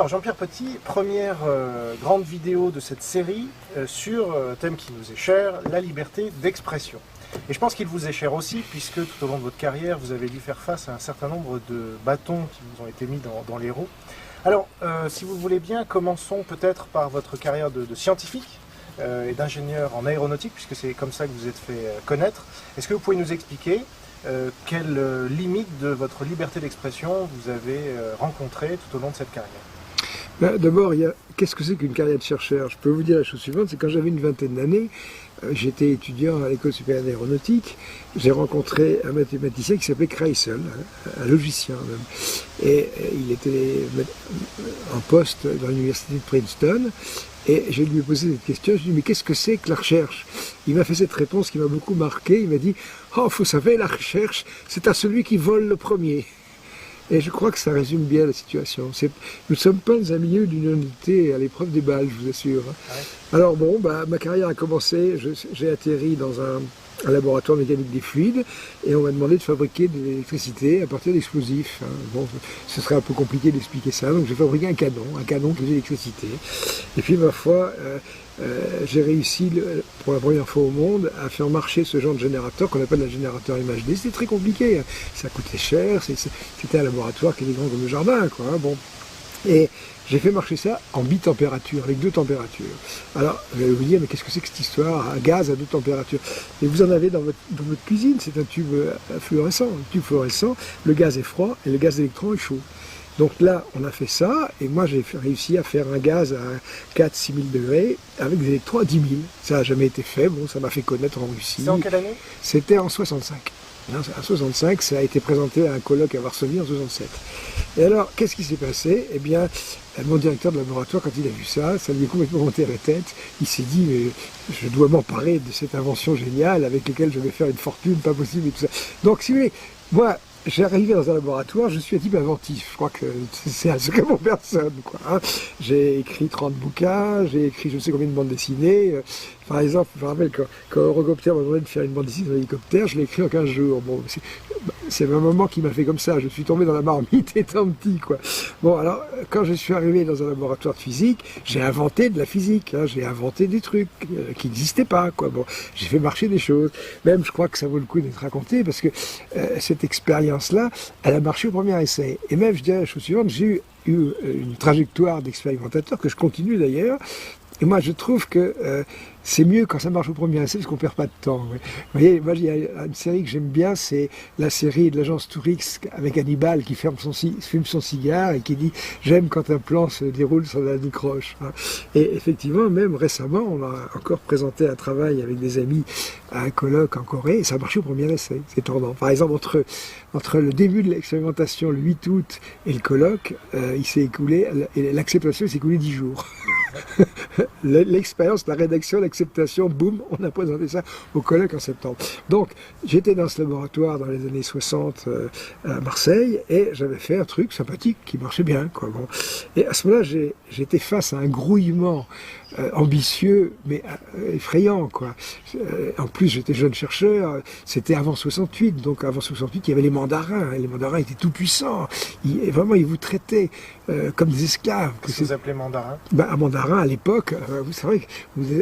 Alors Jean-Pierre Petit, première grande vidéo de cette série sur un thème qui nous est cher, la liberté d'expression. Et je pense qu'il vous est cher aussi, puisque tout au long de votre carrière, vous avez dû faire face à un certain nombre de bâtons qui vous ont été mis dans les roues. Alors, si vous voulez bien, commençons peut-être par votre carrière de scientifique et d'ingénieur en aéronautique, puisque c'est comme ça que vous êtes fait connaître. Est-ce que vous pouvez nous expliquer quelles limites de votre liberté d'expression vous avez rencontrées tout au long de cette carrière? D'abord, qu'est-ce que c'est qu'une carrière de chercheur? Je peux vous dire la chose suivante, c'est quand j'avais une vingtaine d'années, j'étais étudiant à l'école supérieure d'aéronautique, j'ai rencontré un mathématicien qui s'appelait Kreisel, un logicien même. Et il était en poste dans l'université de Princeton, et je lui ai posé cette question, je lui ai dit, mais qu'est-ce que c'est que la recherche? Il m'a fait cette réponse qui m'a beaucoup marqué, il m'a dit, oh, vous savez, la recherche, c'est à celui qui vole le premier. Et je crois que ça résume bien la situation. Nous ne sommes pas dans un milieu d'une unité à l'épreuve des balles, je vous assure. Ouais. Alors bon, ma carrière a commencé, j'ai atterri dans un laboratoire mécanique des fluides, et on m'a demandé de fabriquer de l'électricité à partir d'explosifs. Bon, ce serait un peu compliqué d'expliquer ça, donc j'ai fabriqué un canon qui faisait l'électricité. Et puis ma foi, j'ai réussi pour la première fois au monde à faire marcher ce genre de générateur qu'on appelle un générateur MHD. C'était très compliqué, ça coûtait cher, c'était un laboratoire qui était grand comme le jardin, quoi. Bon. Et j'ai fait marcher ça en bitempérature, avec 2 températures. Alors, vous allez vous dire, mais qu'est-ce que c'est que cette histoire, un gaz à 2 températures? Et vous en avez dans votre cuisine, c'est un tube fluorescent. Un tube fluorescent, le gaz est froid et le gaz d'électron est chaud. Donc là, on a fait ça, et moi j'ai réussi à faire un gaz à 4-6 000 degrés avec des électrons à 10 000. Ça n'a jamais été fait, bon, ça m'a fait connaître en Russie. C'est en quelle année? C'était en 65. En 65, ça a été présenté à un colloque à Varsovie en 67. Et alors, qu'est-ce qui s'est passé? Eh bien, mon directeur de laboratoire, quand il a vu ça, ça lui est complètement monté à la tête. Il s'est dit, mais je dois m'emparer de cette invention géniale avec laquelle je vais faire une fortune, pas possible et tout ça. Donc, si vous voulez, moi, j'ai arrivé dans un laboratoire, je suis un type inventif. Je crois que c'est un secret pour personne, quoi. J'ai écrit 30 bouquins, j'ai écrit je ne sais combien de bandes dessinées. Par exemple, je me rappelle quand Eurocopter m'a demandé de faire une bande dessinée sur l'hélicoptère, je l'ai écrit en 15 jours. Bon, c'est un moment qui m'a fait comme ça. Je suis tombé dans la marmite étant petit, quoi. Bon, alors, quand je suis arrivé dans un laboratoire de physique, j'ai inventé de la physique. J'ai inventé des trucs qui n'existaient pas, quoi. Bon, j'ai fait marcher des choses. Même, je crois que ça vaut le coup d'être raconté parce que cette expérience-là, elle a marché au premier essai. Et même, je dirais la chose suivante, j'ai eu une trajectoire d'expérimentateur que je continue d'ailleurs. Et moi, je trouve que c'est mieux quand ça marche au premier essai parce qu'on perd pas de temps. Vous voyez, moi, il y a une série que j'aime bien, c'est la série de l'agence Tourix avec Hannibal qui fume son cigare et qui dit « J'aime quand un plan se déroule sur la décroche ». Et effectivement, même récemment, on a encore présenté un travail avec des amis à un colloque en Corée et ça a marché au premier essai. C'est tordant. Par exemple, entre le début de l'expérimentation, le 8 août, et le colloque, il s'est écoulé, l'acceptation s'est écoulée 10 jours. L'expérience, la rédaction, l'acceptation, boum, on a présenté ça au colloque en septembre. Donc, j'étais dans ce laboratoire dans les années 60 à Marseille et j'avais fait un truc sympathique qui marchait bien, quoi. Bon. Et à ce moment-là, j'étais face à un grouillement ambitieux, mais effrayant, quoi. En plus, j'étais jeune chercheur, c'était avant 68, donc avant 68, il y avait les mandarins. Les mandarins étaient tout puissants. Vraiment, ils vous traitaient comme des esclaves. Qu'est-ce que vous appelez mandarin? Un mandarin, à l'époque, vous savez,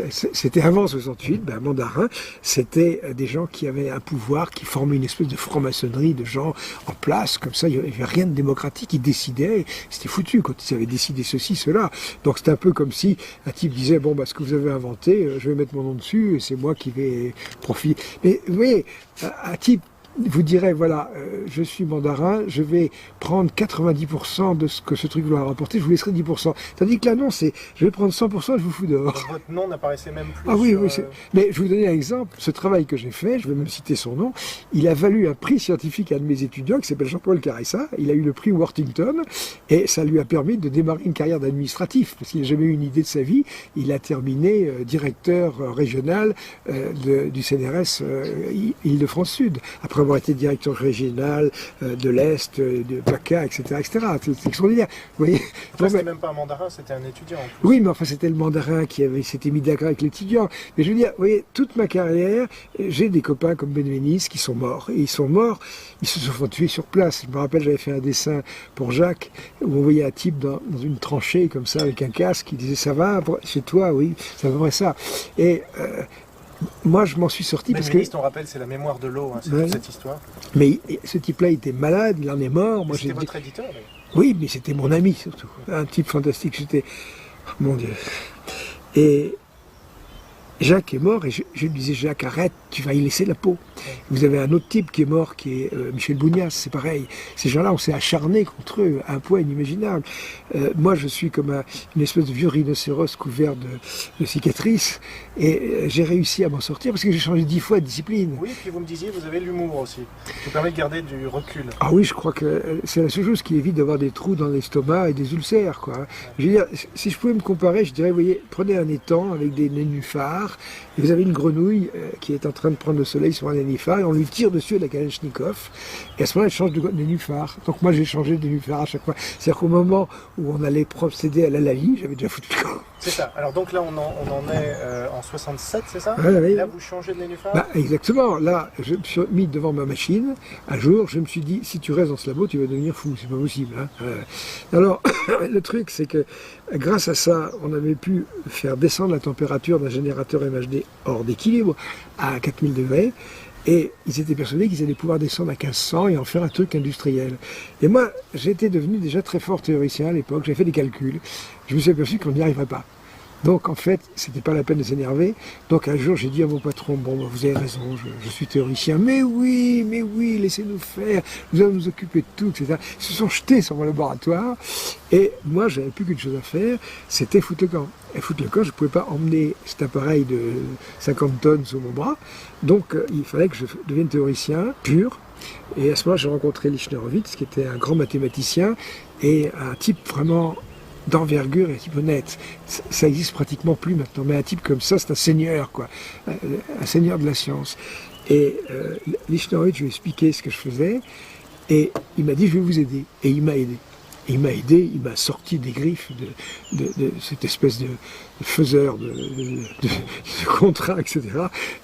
c'était avant 68, un mandarin, c'était des gens qui avaient un pouvoir, qui formaient une espèce de franc-maçonnerie de gens en place, comme ça, il n'y avait rien de démocratique, ils décidaient, c'était foutu quand ils avaient décidé ceci, cela. Donc c'était un peu comme si un type disait, bon, ce que vous avez inventé, je vais mettre mon nom dessus, et c'est moi qui vais profiter. Mais vous voyez, un type vous dirait, voilà, je suis mandarin, je vais prendre 90% de ce que ce truc va rapporter, je vous laisserai 10%. Tandis que là, non, c'est, je vais prendre 100%, je vous fous dehors. Donc, votre nom n'apparaissait même plus. Ah oui, oui. Mais je vais vous donner un exemple. Ce travail que j'ai fait, je vais même citer son nom, il a valu un prix scientifique à un de mes étudiants qui s'appelle Jean-Paul Caressa. Il a eu le prix Worthington et ça lui a permis de démarrer une carrière d'administratif parce qu'il n'a jamais eu une idée de sa vie. Il a terminé directeur régional du CNRS Île-de-France Sud. Après avoir été directeur régional de l'Est, de PACA, etc., etc. C'est extraordinaire. Vous voyez, c'était même pas un mandarin, c'était un étudiant. En plus. Oui, mais enfin, c'était le mandarin qui s'était mis d'accord avec l'étudiant. Mais je veux dire, vous voyez, toute ma carrière, j'ai des copains comme Benveniste qui sont morts. Et ils sont morts, ils se sont tués sur place. Je me rappelle, j'avais fait un dessin pour Jacques, où on voyait un type dans une tranchée, comme ça, avec un casque, qui disait, ça va, chez toi? Oui, c'est à peu près ça. Et, moi, je m'en suis sorti parce que... on rappelle, c'est la mémoire de l'eau, hein, cette histoire. Mais ce type-là était malade, il en est mort. C'était votre éditeur, mais... Oui, mais c'était mon ami, surtout. Un type fantastique, j'étais... Mon Dieu. Et Jacques est mort, et je lui disais, Jacques, arrête, tu vas y laisser la peau. Vous avez un autre type qui est mort, qui est Michel Bounias, c'est pareil. Ces gens-là, on s'est acharné contre eux, à un point inimaginable. Moi, je suis comme une espèce de vieux rhinocéros couvert de cicatrices, et j'ai réussi à m'en sortir parce que j'ai changé 10 fois de discipline. Oui, puis vous me disiez, vous avez l'humour aussi. Ça vous permet de garder du recul. Ah oui, je crois que c'est la seule chose qui évite d'avoir des trous dans l'estomac et des ulcères, quoi. Ouais. Je veux dire, si je pouvais me comparer, je dirais, vous voyez, prenez un étang avec des nénuphars, et vous avez une grenouille qui est en train de prendre le soleil sur un nénuphar, et on lui tire dessus avec la Kalachnikov, et à ce moment-là, elle change de nénuphar. Donc moi, j'ai changé de nénuphar à chaque fois. C'est-à-dire qu'au moment où on allait procéder à l'alalie, j'avais déjà foutu le camp. C'est ça. Alors donc là, on en est en 67, c'est ça? Oui. Et là, vous changez de nénuphar? Bah, exactement. Là, je me suis mis devant ma machine. Un jour, je me suis dit, si tu restes dans ce labo, tu vas devenir fou. C'est pas possible. Hein. Alors, le truc, c'est que grâce à ça, on avait pu faire descendre la température d'un générateur MHD hors d'équilibre à 4000 degrés. Et ils étaient persuadés qu'ils allaient pouvoir descendre à 1500 et en faire un truc industriel. Et moi, j'étais devenu déjà très fort théoricien à l'époque, j'avais fait des calculs. Je me suis aperçu qu'on n'y arriverait pas. Donc en fait, c'était pas la peine de s'énerver. Donc un jour, j'ai dit à mon patron, bon, bah, vous avez raison, je suis théoricien. Mais oui, laissez-nous faire, nous allons nous occuper de tout, etc. Ils se sont jetés sur mon laboratoire. Et moi, j'avais plus qu'une chose à faire, c'était foutre le camp. Et foutre le camp, je ne pouvais pas emmener cet appareil de 50 tonnes sous mon bras. Donc il fallait que je devienne théoricien pur. Et à ce moment-là, j'ai rencontré Lichnerowitz, qui était un grand mathématicien et un type vraiment d'envergure et un type honnête. Ça existe pratiquement plus maintenant, mais un type comme ça, c'est un seigneur, quoi. Un seigneur de la science. Et Lichnerowitz, je lui ai expliqué ce que je faisais, et il m'a dit, je vais vous aider. Et il m'a aidé. Et il m'a aidé, il m'a sorti des griffes de cette espèce de faiseur de contrats, etc.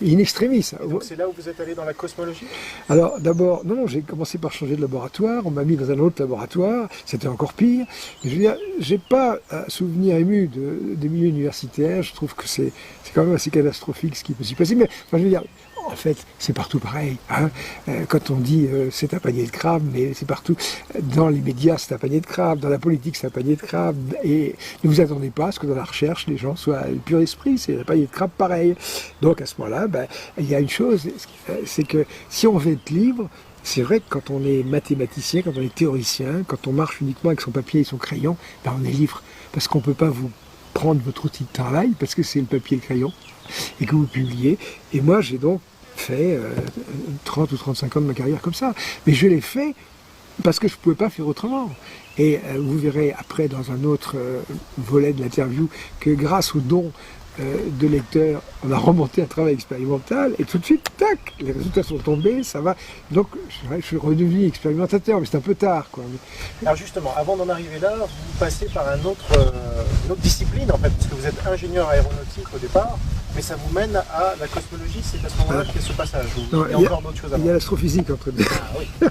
In extremis. Ça. Donc c'est là où vous êtes allé dans la cosmologie? Alors d'abord, non, j'ai commencé par changer de laboratoire, on m'a mis dans un autre laboratoire, c'était encore pire. Mais je veux dire, j'ai pas un souvenir ému des milieux universitaires, je trouve que c'est quand même assez catastrophique ce qui peut s'y passer. Mais enfin, je veux dire, en fait, c'est partout pareil. Hein. Quand on dit c'est un panier de crabes, mais c'est partout. Dans les médias, c'est un panier de crabes. Dans la politique, c'est un panier de crabes. Et ne vous attendez pas à ce que dans la recherche, les gens soient pur esprit. C'est un panier de crabes pareil. Donc à ce moment-là, ben, il y a une chose, c'est que si on veut être libre, c'est vrai que quand on est mathématicien, quand on est théoricien, quand on marche uniquement avec son papier et son crayon, ben on est libre. Parce qu'on ne peut pas vous prendre votre outil de travail, parce que c'est le papier et le crayon, et que vous publiez. Et moi, j'ai donc fait 30 ou 35 ans de ma carrière comme ça. Mais je l'ai fait parce que je ne pouvais pas faire autrement. Et vous verrez après dans un autre volet de l'interview que grâce au don de lecteurs, on a remonté un travail expérimental et tout de suite, tac, les résultats sont tombés, ça va. Donc je suis redevenu expérimentateur, mais c'est un peu tard, quoi. Alors justement, avant d'en arriver là, vous passez par une autre discipline en fait, parce que vous êtes ingénieur aéronautique au départ, mais ça vous mène à la cosmologie, c'est à ce moment-là qu'il y a ce passage. Non, il y a encore d'autres choses avant. Il y a l'astrophysique entre deux. Ah oui.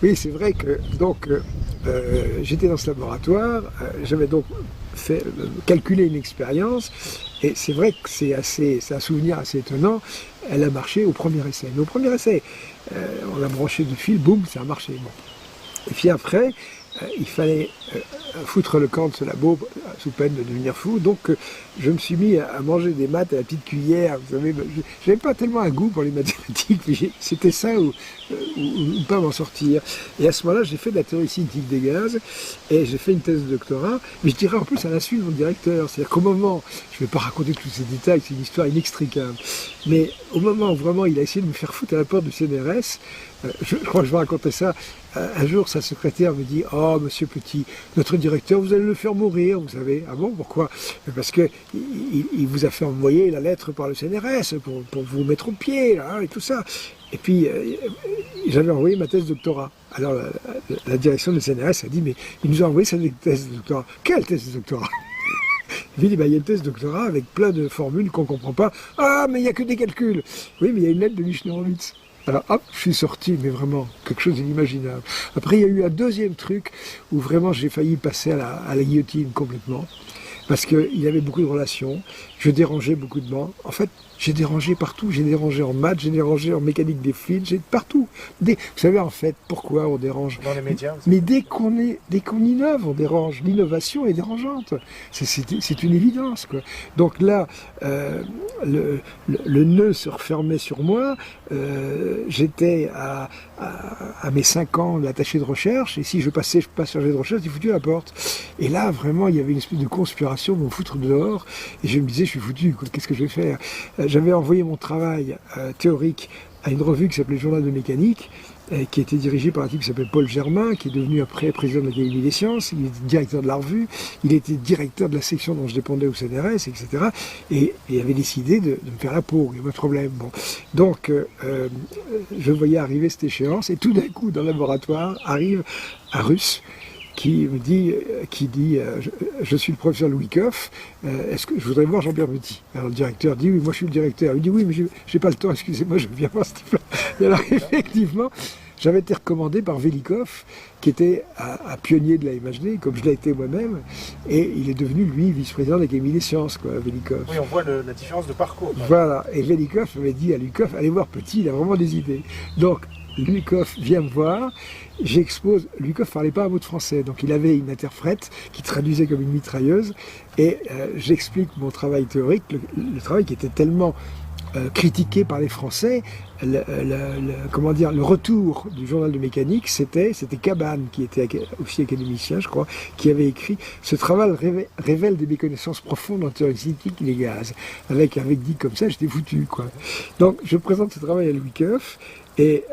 Oui, c'est vrai que donc j'étais dans ce laboratoire, j'avais donc calculé une expérience, et c'est vrai que c'est un souvenir assez étonnant. Elle a marché au premier essai. Mais au premier essai, on a branché du fil, boum, ça a marché. Bon. Et puis après, il fallait foutre le camp de ce labo sous peine de devenir fou. Donc je me suis mis à manger des maths à la petite cuillère. Vous savez, j'avais pas tellement un goût pour les mathématiques, mais c'était ça ou pas m'en sortir. Et à ce moment-là, j'ai fait de la théorie cinétique des gaz et j'ai fait une thèse de doctorat. Mais je dirais en plus à l'insu de mon directeur. C'est-à-dire qu'au moment, je ne vais pas raconter tous ces détails, c'est une histoire inextricable. Mais au moment où vraiment il a essayé de me faire foutre à la porte du CNRS, je crois que je vais raconter ça. Un jour, sa secrétaire me dit « Oh, monsieur Petit, notre directeur, vous allez le faire mourir, vous savez. » Ah bon, pourquoi? Parce qu'il il vous a fait envoyer la lettre par le CNRS pour vous mettre au pied, là, et tout ça. Et puis, j'avais envoyé ma thèse de doctorat. Alors, la direction du CNRS a dit, mais il nous a envoyé sa thèse de doctorat. Quelle thèse de doctorat? Il dit, il y a une thèse de doctorat avec plein de formules qu'on ne comprend pas. Ah, mais il n'y a que des calculs. Oui, mais il y a une lettre de Michel-Horowitz. Alors hop, je suis sorti, mais vraiment, quelque chose d'inimaginable. Après, il y a eu un deuxième truc où vraiment j'ai failli passer à la guillotine complètement. Parce qu'il avait beaucoup de relations, je dérangeais beaucoup de gens. En fait, j'ai dérangé partout. J'ai dérangé en maths, j'ai dérangé en mécanique des fluides, j'ai partout. Vous savez en fait pourquoi on dérange? Dans les médias. Mais dès qu'on innove, on dérange. L'innovation est dérangeante. C'est une évidence, quoi. Donc là, le nœud se refermait sur moi. J'étais à mes 5 ans d'attaché de recherche, et si je passe chargé de recherche, j'ai foutu à la porte. Et là, vraiment, il y avait une espèce de conspiration pour me foutre dehors, et je me disais, je suis foutu, qu'est-ce que je vais faire? J'avais envoyé mon travail théorique à une revue qui s'appelait Journal de mécanique, qui était dirigée par un type qui s'appelle Paul Germain, qui est devenu après président de l'Académie des sciences. Il était directeur de la revue, il était directeur de la section dont je dépendais au CNRS, etc. Et il avait décidé de me faire la peau, il n'y a pas de problème. Bon. Donc, je voyais arriver cette échéance, et tout d'un coup, dans le laboratoire, arrive un Russe, qui dit je suis le professeur Louis Koff, est-ce que je voudrais voir Jean-Pierre Petit? Alors le directeur dit oui, moi je suis le directeur. Il dit oui, mais j'ai pas le temps, excusez-moi, je viens voir ce type-là. Et alors effectivement, j'avais été recommandé par Velikov, qui était un pionnier de la MHD, comme je l'ai été moi-même, et il est devenu, lui, vice-président de l'Académie des sciences, quoi, Velikov. Oui, on voit la différence de parcours. Voilà, et Velikov avait dit à Lukov, allez voir Petit, il a vraiment des idées. Donc, Lukov vient me voir, j'expose, Lukov ne parlait pas un mot de français, donc il avait une interprète qui traduisait comme une mitrailleuse, et j'explique mon travail théorique, le travail qui était tellement critiqué par les Français. Comment dire, le retour du journal de mécanique, c'était Cabane, qui était aussi académicien, je crois, qui avait écrit « Ce travail révèle des méconnaissances profondes en théorie cinétique des gaz ». Avec dit comme ça, j'étais foutu, quoi. Donc, je présente ce travail à Louis Koff, et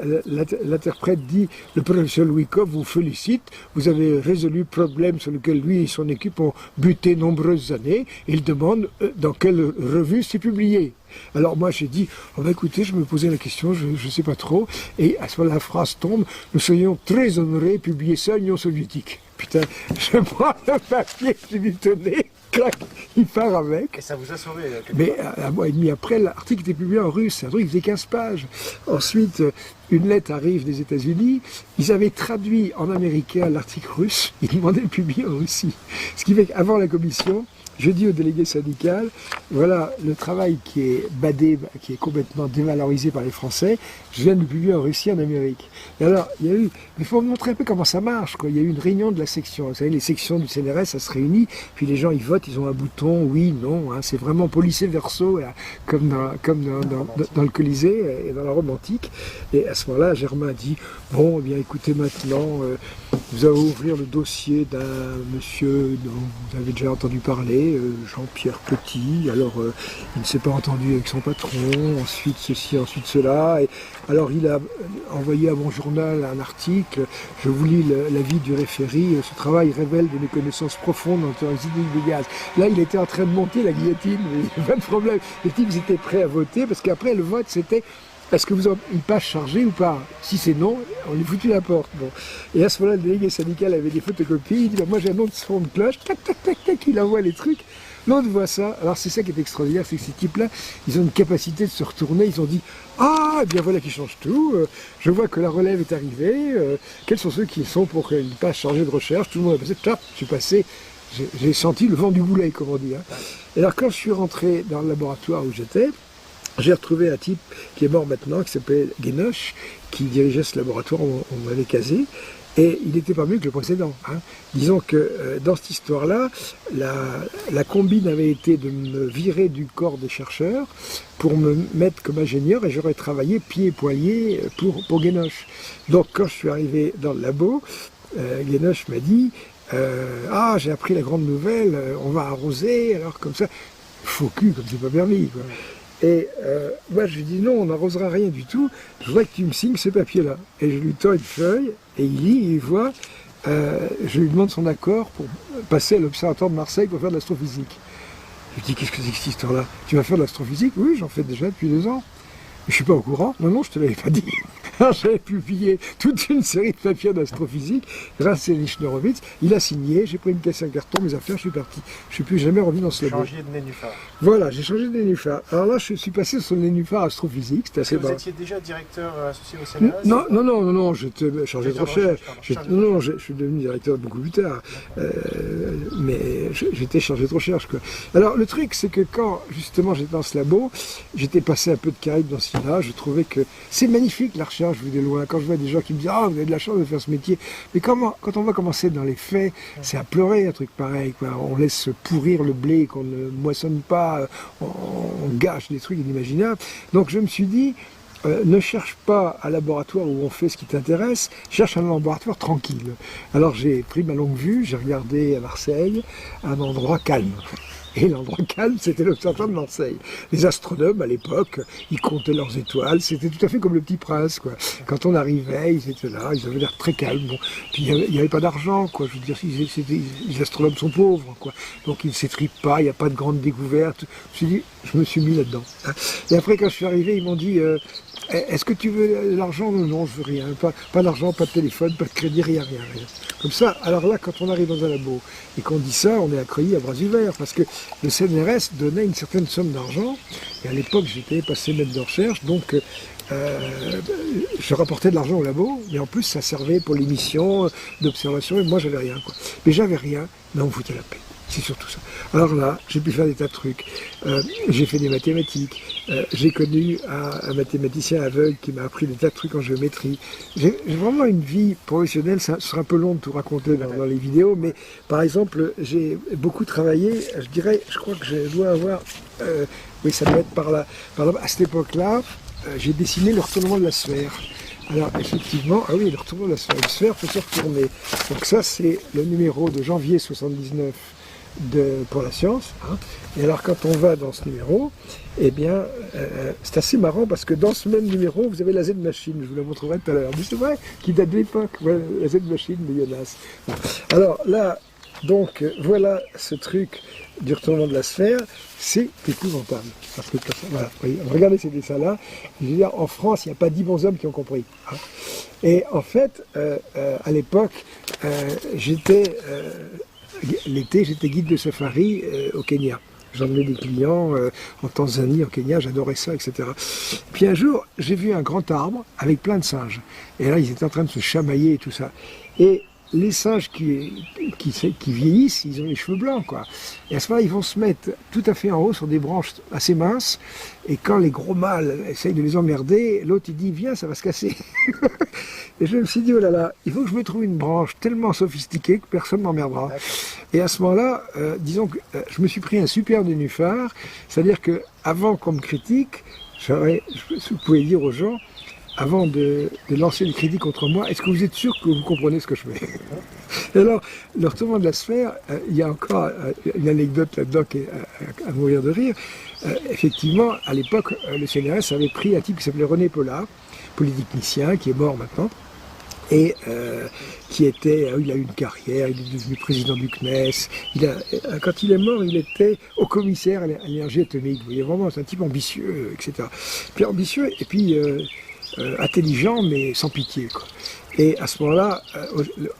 l'interprète dit « Le professeur Louis Koff vous félicite, vous avez résolu le problème sur lequel lui et son équipe ont buté nombreuses années. Il demande dans quelle revue c'est publié. » Alors moi j'ai dit, oh bah écoutez, je me posais la question, je ne sais pas trop, et à ce moment la phrase tombe, nous serions très honorés de publier ça à l'Union soviétique. Putain, je prends le papier, je lui tenais, clac, il part avec. Et ça vous a sauvé. Mais un mois et demi après, l'article était publié en russe, un truc qui faisait 15 pages. Ensuite, une lettre arrive des États-Unis, ils avaient traduit en américain l'article russe, ils demandaient de publier en Russie. Ce qui fait qu'avant la commission, je dis au délégué syndical, voilà le travail qui est badé, qui est complètement dévalorisé par les Français, je viens de le publier en Russie, en Amérique. Et alors, il faut montrer un peu comment ça marche, quoi. Il y a eu une réunion de la section. Vous savez, les sections du CNRS, ça se réunit, puis les gens, ils votent, ils ont un bouton, oui, non, hein, c'est vraiment policé verso, là, comme dans le Colisée et dans la Rome antique. Et à ce moment-là, Germain dit, bon, eh bien, écoutez, maintenant, vous allez ouvrir le dossier d'un monsieur dont vous avez déjà entendu parler, Jean-Pierre Petit. Alors, il ne s'est pas entendu avec son patron, ensuite ceci, ensuite cela. Et alors, il a envoyé à mon journal un article. Je vous lis l'avis du référé. Ce travail révèle des méconnaissances profondes en théorie des gaz. Là, il était en train de monter la guillotine, mais pas de problème. Les types étaient prêts à voter parce qu'après, le vote, c'était est-ce que vous avez une page chargée ou pas? Si c'est non, on lui foutu la porte. Bon. Et à ce moment-là, le délégué syndical avait des photocopies. Il dit, moi j'ai un autre son de cloche. Tac, tac, tac, tac, il envoie les trucs. L'autre voit ça. Alors c'est ça qui est extraordinaire, c'est que ces types-là, ils ont une capacité de se retourner. Ils ont dit, ah, eh bien voilà qui change tout. Je vois que la relève est arrivée. Quels sont ceux qui sont pour une page chargée de recherche? Tout le monde a passé. Tap, je suis passé. J'ai senti le vent du boulet, comme on dit. Hein. Et alors quand je suis rentré dans le laboratoire où j'étais, j'ai retrouvé un type qui est mort maintenant, qui s'appelle Guénoche, qui dirigeait ce laboratoire, on m'avait casé, et il n'était pas mieux que le précédent. Hein. Disons que dans cette histoire-là, la combine avait été de me virer du corps des chercheurs pour me mettre comme ingénieur, et j'aurais travaillé pieds et poings pour Guénoche. Donc quand je suis arrivé dans le labo, Guénoche m'a dit ah, j'ai appris la grande nouvelle, on va arroser, alors comme ça, faux cul, comme c'est pas permis, quoi. Et moi je lui dis non, on n'arrosera rien du tout, je voudrais que tu me signes ce papier-là. Et je lui tends une feuille, et il lit, il voit, je lui demande son accord pour passer à l'Observatoire de Marseille pour faire de l'astrophysique. Je dis, qu'est-ce que c'est que cette histoire-là? Tu vas faire de l'astrophysique? Oui, j'en fais déjà depuis 2 ans. Je suis pas au courant. Non, non, je te l'avais pas dit. Alors, j'avais publié toute une série de papiers d'astrophysique grâce à Erich Horowitz. Il a signé, j'ai pris une caisse à carton, mes affaires, je suis parti. Je suis plus jamais revenu dans ce labo. Changé de nénuphar. Voilà, j'ai changé de nénuphar. Alors là, je suis passé sur le nénuphar astrophysique. C'était assez Vous bas. étiez déjà directeur associé au CNRS? Non, j'étais chargé de recherche. Pardon. Je suis devenu directeur beaucoup plus tard. Mais j'étais chargé de recherche, quoi. Alors, le truc, c'est que quand, justement, j'étais dans ce labo, j'étais passé un peu de Caraïbes dans ce là. Je trouvais que c'est magnifique, la recherche, vu de loin. Quand je vois des gens qui me disent « Ah, vous avez de la chance de faire ce métier », mais quand on va commencer dans les faits, c'est à pleurer, un truc pareil, quoi. On laisse pourrir le blé qu'on ne moissonne pas, on gâche des trucs inimaginables. Donc, je me suis dit, ne cherche pas un laboratoire où on fait ce qui t'intéresse, cherche un laboratoire tranquille. Alors j'ai pris ma longue vue, j'ai regardé à Marseille, un endroit calme. Et l'endroit calme, c'était l'observatoire de Marseille. Les astronomes, à l'époque, ils comptaient leurs étoiles, c'était tout à fait comme le Petit Prince, quoi. Quand on arrivait, ils étaient là, ils avaient l'air très calmes. Bon. Puis il n'y avait pas d'argent, quoi. Je veux dire, les astronomes sont pauvres, quoi. Donc ils ne s'étripent pas, il n'y a pas de grandes découvertes. Je me suis mis là-dedans. Et après, quand je suis arrivé, ils m'ont dit est-ce que tu veux de l'argent? Non, non, je veux rien. Pas d'argent, pas de téléphone, pas de crédit, rien. Comme ça, alors là, quand on arrive dans un labo et qu'on dit ça, on est accueilli à bras ouverts, parce que le CNRS donnait une certaine somme d'argent, et à l'époque, j'étais passé maître de recherche, donc je rapportais de l'argent au labo, mais en plus, ça servait pour les missions d'observation, et moi, j'avais rien, quoi. Mais j'avais rien, mais on me foutait la paix. C'est surtout ça. Alors là, j'ai pu faire des tas de trucs. J'ai fait des mathématiques. J'ai connu un mathématicien aveugle qui m'a appris des tas de trucs en géométrie. J'ai vraiment une vie professionnelle. Ça sera un peu long de tout raconter dans les vidéos, mais par exemple, j'ai beaucoup travaillé. Je crois que je dois avoir... oui, ça doit être par là. À cette époque-là, j'ai dessiné le retournement de la sphère. Alors effectivement, ah oui, le retournement de la sphère. Une sphère peut se retourner. Donc ça, c'est le numéro de janvier 79 pour la science. Hein. Et alors quand on va dans ce numéro, eh bien, c'est assez marrant parce que dans ce même numéro, vous avez la Z-Machine, je vous la montrerai tout à l'heure. Mais c'est vrai, qui date de l'époque, ouais, la Z-Machine de Jonas. Bon. Alors là, donc, voilà ce truc du retournement de la sphère, c'est épouvantable. Parce que, voilà, regardez ces dessins-là. Je veux dire, en France, il n'y a pas 10 bons hommes qui ont compris. Hein. Et en fait, à l'époque, l'été, j'étais guide de safari au Kenya. J'emmenais des clients en Tanzanie, en Kenya, j'adorais ça, etc. Puis un jour, j'ai vu un grand arbre avec plein de singes. Et là, ils étaient en train de se chamailler et tout ça. Et les singes qui vieillissent, ils ont les cheveux blancs, quoi. Et à ce moment-là, ils vont se mettre tout à fait en haut sur des branches assez minces. Et quand les gros mâles essayent de les emmerder, l'autre, il dit, viens, ça va se casser. Et je me suis dit, oh là là, il faut que je me trouve une branche tellement sophistiquée que personne ne m'emmerdera. Et à ce moment-là, disons que je me suis pris un super nénuphar, c'est-à-dire que avant qu'on me critique, je pouvais dire aux gens, avant de lancer une critique contre moi, est-ce que vous êtes sûr que vous comprenez ce que je fais? Et alors, le retournement de la sphère, il y a encore une anecdote là-dedans qui est à mourir de rire. Effectivement, à l'époque, le CNRS avait pris un type qui s'appelait René Paula, polytechnicien, qui est mort maintenant, et il a eu une carrière, il est devenu président du CNES. Quand il est mort, il était haut commissaire à l'énergie atomique. Vous voyez, vraiment, c'est un type ambitieux, etc. Puis ambitieux, et puis intelligent, mais sans pitié, quoi. Et à ce moment-là,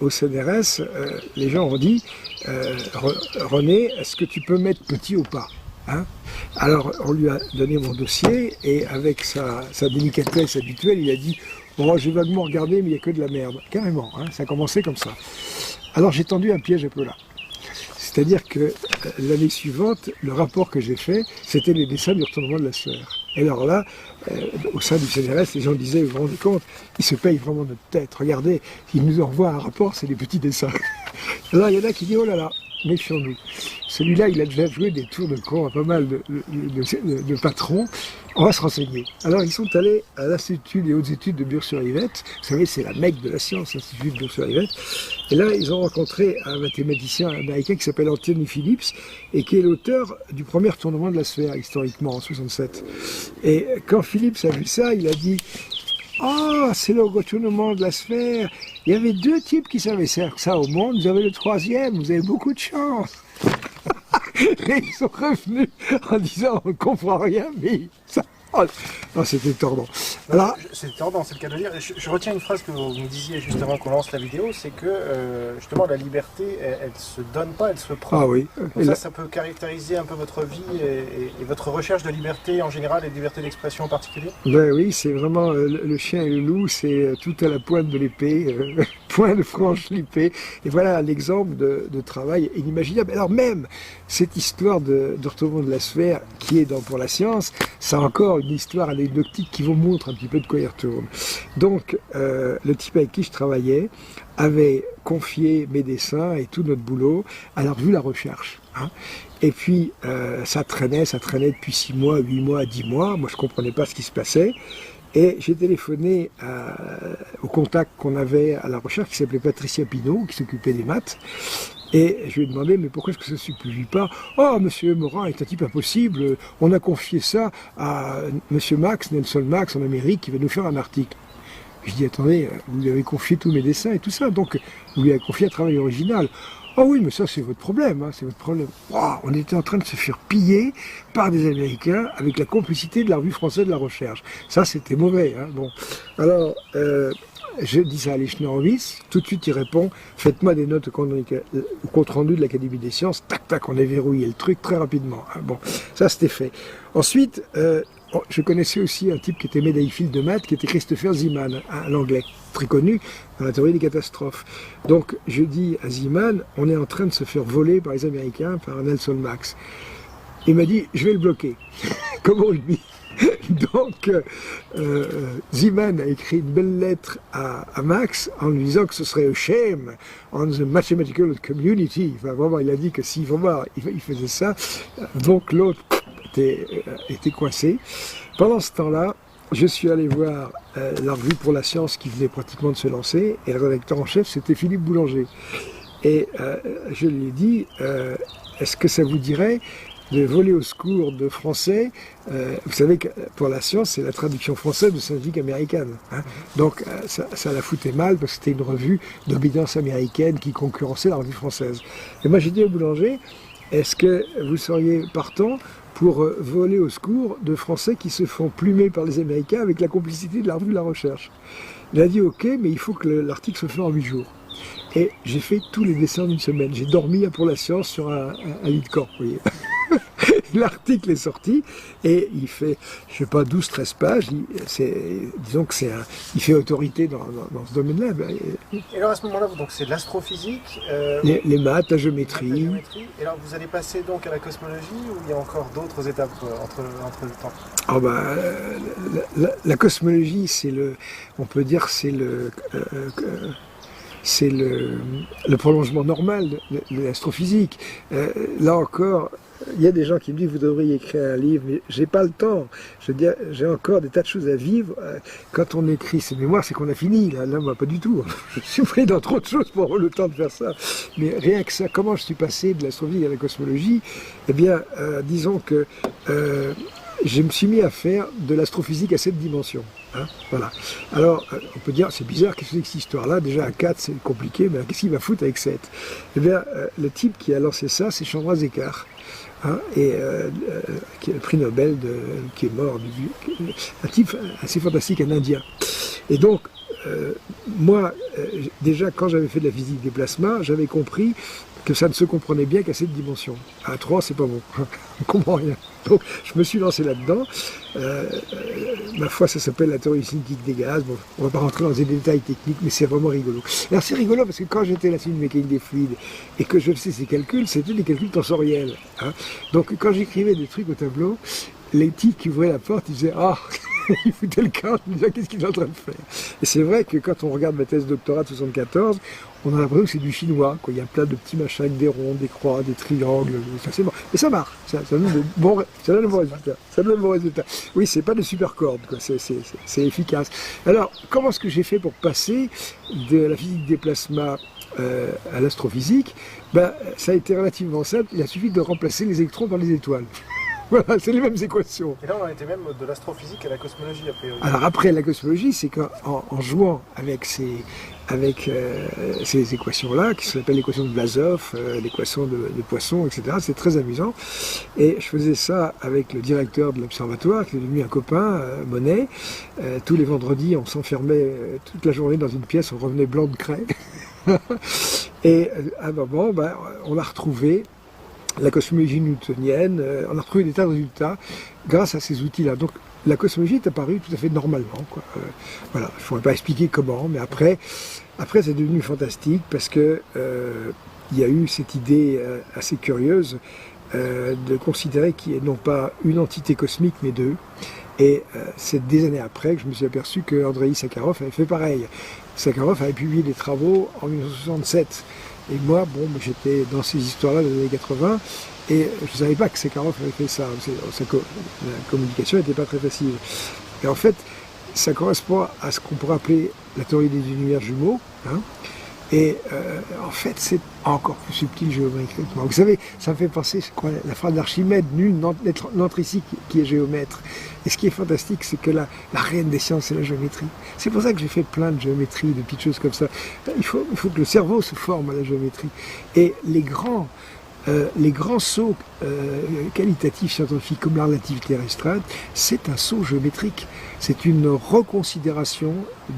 au CNRS, les gens ont dit René, est-ce que tu peux mettre petit ou pas, hein? Alors, on lui a donné mon dossier, et avec sa délicatesse habituelle, il a dit bon, j'ai vaguement regardé, mais il n'y a que de la merde. Carrément, hein, ça a commencé comme ça. Alors, j'ai tendu un piège à Paula. C'est-à-dire que l'année suivante, le rapport que j'ai fait, c'était les dessins du retournement de la sphère. Et alors là, au sein du CNRS, les gens disaient, vous vous rendez compte, ils se payent vraiment notre tête. Regardez, ils nous envoient un rapport, c'est des petits dessins. Alors il y en a qui disent, oh là là, méfions-nous. Celui-là, il a déjà joué des tours de con à pas mal de patrons. On va se renseigner. Alors, ils sont allés à l'Institut des hautes études de Bure-sur-Yvette. Vous savez, c'est la mecque de la science, l'Institut de Bure-sur-Yvette. Et là, ils ont rencontré un mathématicien américain qui s'appelle Anthony Phillips et qui est l'auteur du premier retournement de la sphère, historiquement, en 67. Et quand Phillips a vu ça, il a dit « Ah, c'est le retournement de la sphère. Il y avait 2 types qui savaient faire ça au monde. Vous avez le 3e. Vous avez beaucoup de chance. » Et ils sont revenus en disant on ne comprend rien, mais ça. Oh, non, c'était tordant. C'est tordant, c'est le cas de le dire. Je retiens une phrase que vous me disiez juste avant qu'on lance la vidéo, c'est que justement la liberté, elle se donne pas, elle se prend. Ah oui. Donc ça peut caractériser un peu votre vie et votre recherche de liberté en général et de liberté d'expression en particulier. Ben oui, c'est vraiment le chien et le loup, c'est tout à la pointe de l'épée, point de franche l'épée. Et voilà l'exemple de travail inimaginable. Alors même cette histoire de retournement de la sphère qui est pour la science, ça a encore une histoire anecdotique qui vous montre un petit peu de quoi il retourne. Donc, le type avec qui je travaillais avait confié mes dessins et tout notre boulot à la revue La Recherche. Hein. Et puis, ça traînait depuis 6 mois, 8 mois, 10 mois. Moi, je comprenais pas ce qui se passait. Et j'ai téléphoné au contact qu'on avait à La Recherche, qui s'appelait Patricia Pinault, qui s'occupait des maths. Et je lui ai demandé, mais pourquoi est-ce que ça ne se publie pas? Oh, monsieur Morin est un type impossible, on a confié ça à monsieur Max, Nelson Max en Amérique, qui va nous faire un article. Je dis, attendez, vous lui avez confié tous mes dessins et tout ça, donc vous lui avez confié un travail original. Oh oui, mais ça c'est votre problème, hein, c'est votre problème. Oh, on était en train de se faire piller par des Américains avec la complicité de la revue française de la recherche. Ça c'était mauvais. Hein, bon. Alors, je dis ça à Lechner-Horowitz, tout de suite il répond, faites-moi des notes au compte rendu de l'Académie des sciences, tac tac, on a verrouillé le truc très rapidement. Hein, bon, ça c'était fait. Ensuite, je connaissais aussi un type qui était médaille-fil de maths, qui était Christopher Zeeman, un Anglais, très connu dans la théorie des catastrophes. Donc je dis à Zeeman, on est en train de se faire voler par les Américains, par Nelson Max. Il m'a dit, je vais le bloquer, comme au rugby. Donc, Zeeman a écrit une belle lettre à Max en lui disant que ce serait a shame on the mathematical community. Enfin, vraiment, il a dit que si vraiment il faisait ça, donc l'autre était coincé. Pendant ce temps-là, je suis allé voir la revue pour la science qui venait pratiquement de se lancer, et le rédacteur en chef, c'était Philippe Boulanger. Et je lui ai dit, est-ce que ça vous dirait de voler au secours de français? Vous savez que pour la science, c'est la traduction française de scientifique américaine. Hein. Donc ça la foutait mal parce que c'était une revue d'obédience américaine qui concurrençait la revue française. Et moi j'ai dit au Boulanger, est-ce que vous seriez partant pour voler au secours de Français qui se font plumer par les Américains avec la complicité de la revue de la recherche? Il a dit ok, mais il faut que l'article se fasse en 8 jours. Et j'ai fait tous les dessins d'une semaine. J'ai dormi pour la science sur un lit de camp, vous voyez. L'article est sorti et il fait, je sais pas, 12-13 pages. Disons que il fait autorité dans ce domaine-là. Et alors à ce moment-là, donc c'est de l'astrophysique, les maths, la géométrie. Et alors vous allez passer donc à la cosmologie ou il y a encore d'autres étapes entre le temps? Oh bah, la cosmologie, on peut dire, c'est le prolongement normal de l'astrophysique. Là encore, il y a des gens qui me disent vous devriez écrire un livre, mais j'ai pas le temps. Je veux dire, j'ai encore des tas de choses à vivre. Quand on écrit ses mémoires, c'est qu'on a fini. Là, moi, pas du tout. Je suis pris dans trop de choses pour avoir le temps de faire ça. Mais rien que ça, comment je suis passé de l'astrophysique à la cosmologie? Eh bien, disons que je me suis mis à faire de l'astrophysique à 7 dimensions. Hein, voilà. Alors, on peut dire, c'est bizarre, qu'est-ce que c'est que cette histoire-là? Déjà, à 4, c'est compliqué, mais qu'est-ce qu'il va foutre avec 7? Eh bien, le type qui a lancé ça, c'est Chandra Sekhar. Hein, et qui est le prix Nobel qui est mort, un type assez fantastique, un Indien. Et donc, moi, déjà, quand j'avais fait de la physique des plasmas, j'avais compris que ça ne se comprenait bien qu'à cette dimension. À 3, c'est pas bon. On ne comprend rien. Donc, je me suis lancé là-dedans. Ma foi, ça s'appelle la théorie cinétique des gaz. Bon, on ne va pas rentrer dans des détails techniques, mais c'est vraiment rigolo. Alors, c'est rigolo parce que quand j'étais là-dessus de mécanique des fluides et que je faisais ces calculs, c'était des calculs tensoriels. Hein. Donc, quand j'écrivais des trucs au tableau, les types qui ouvraient la porte, ils disaient « Ah !» il foutait le camp, il disait qu'est-ce qu'il est en train de faire. Et c'est vrai que quand on regarde ma thèse de doctorat de 74, on a l'impression que c'est du chinois, quoi. Il y a plein de petits machins avec des ronds, des croix, des triangles, ça c'est bon. Mais ça marche, ça donne de bons résultats. Ça donne de bons résultats. Oui, c'est pas de super cordes, quoi. C'est efficace. Alors, comment est-ce que j'ai fait pour passer de la physique des plasmas à l'astrophysique? Ben, ça a été relativement simple, il a suffi de remplacer les électrons par les étoiles. Voilà, c'est les mêmes équations. Et là, on en était même de l'astrophysique à la cosmologie, a priori. Alors après, la cosmologie, c'est qu'en en jouant avec ces équations-là, qui s'appellent l'équation de Blasov, l'équation de Poisson, etc., c'est très amusant. Et je faisais ça avec le directeur de l'observatoire, qui est devenu un copain, Monet. Tous les vendredis, on s'enfermait toute la journée dans une pièce, on revenait blanc de craie. Et à un moment, on a retrouvé la cosmologie newtonienne, on a retrouvé des tas de résultats grâce à ces outils-là. Donc la cosmologie est apparue tout à fait normalement, quoi. Voilà, je ne pourrais pas expliquer comment, mais après c'est devenu fantastique parce que il y a eu cette idée assez curieuse de considérer qu'il y ait non pas une entité cosmique, mais deux. Et c'est des années après que je me suis aperçu que Andreï Sakharov avait fait pareil. Sakharov avait publié des travaux en 1967. Et moi, j'étais dans ces histoires-là des années 80, et je ne savais pas que Sakharov avait fait ça. La communication n'était pas très facile. Et en fait, ça correspond à ce qu'on pourrait appeler la théorie des univers jumeaux. Hein. Et en fait, c'est encore plus subtil géométriquement. Vous savez, ça me fait penser à la phrase d'Archimède, nul n'entre ici qui est géomètre. Et ce qui est fantastique, c'est que la reine des sciences, c'est la géométrie. C'est pour ça que j'ai fait plein de géométrie, de petites choses comme ça. Il faut que le cerveau se forme à la géométrie. Et les grands sauts qualitatifs scientifiques comme la relativité restreinte, c'est un saut géométrique. C'est une reconsidération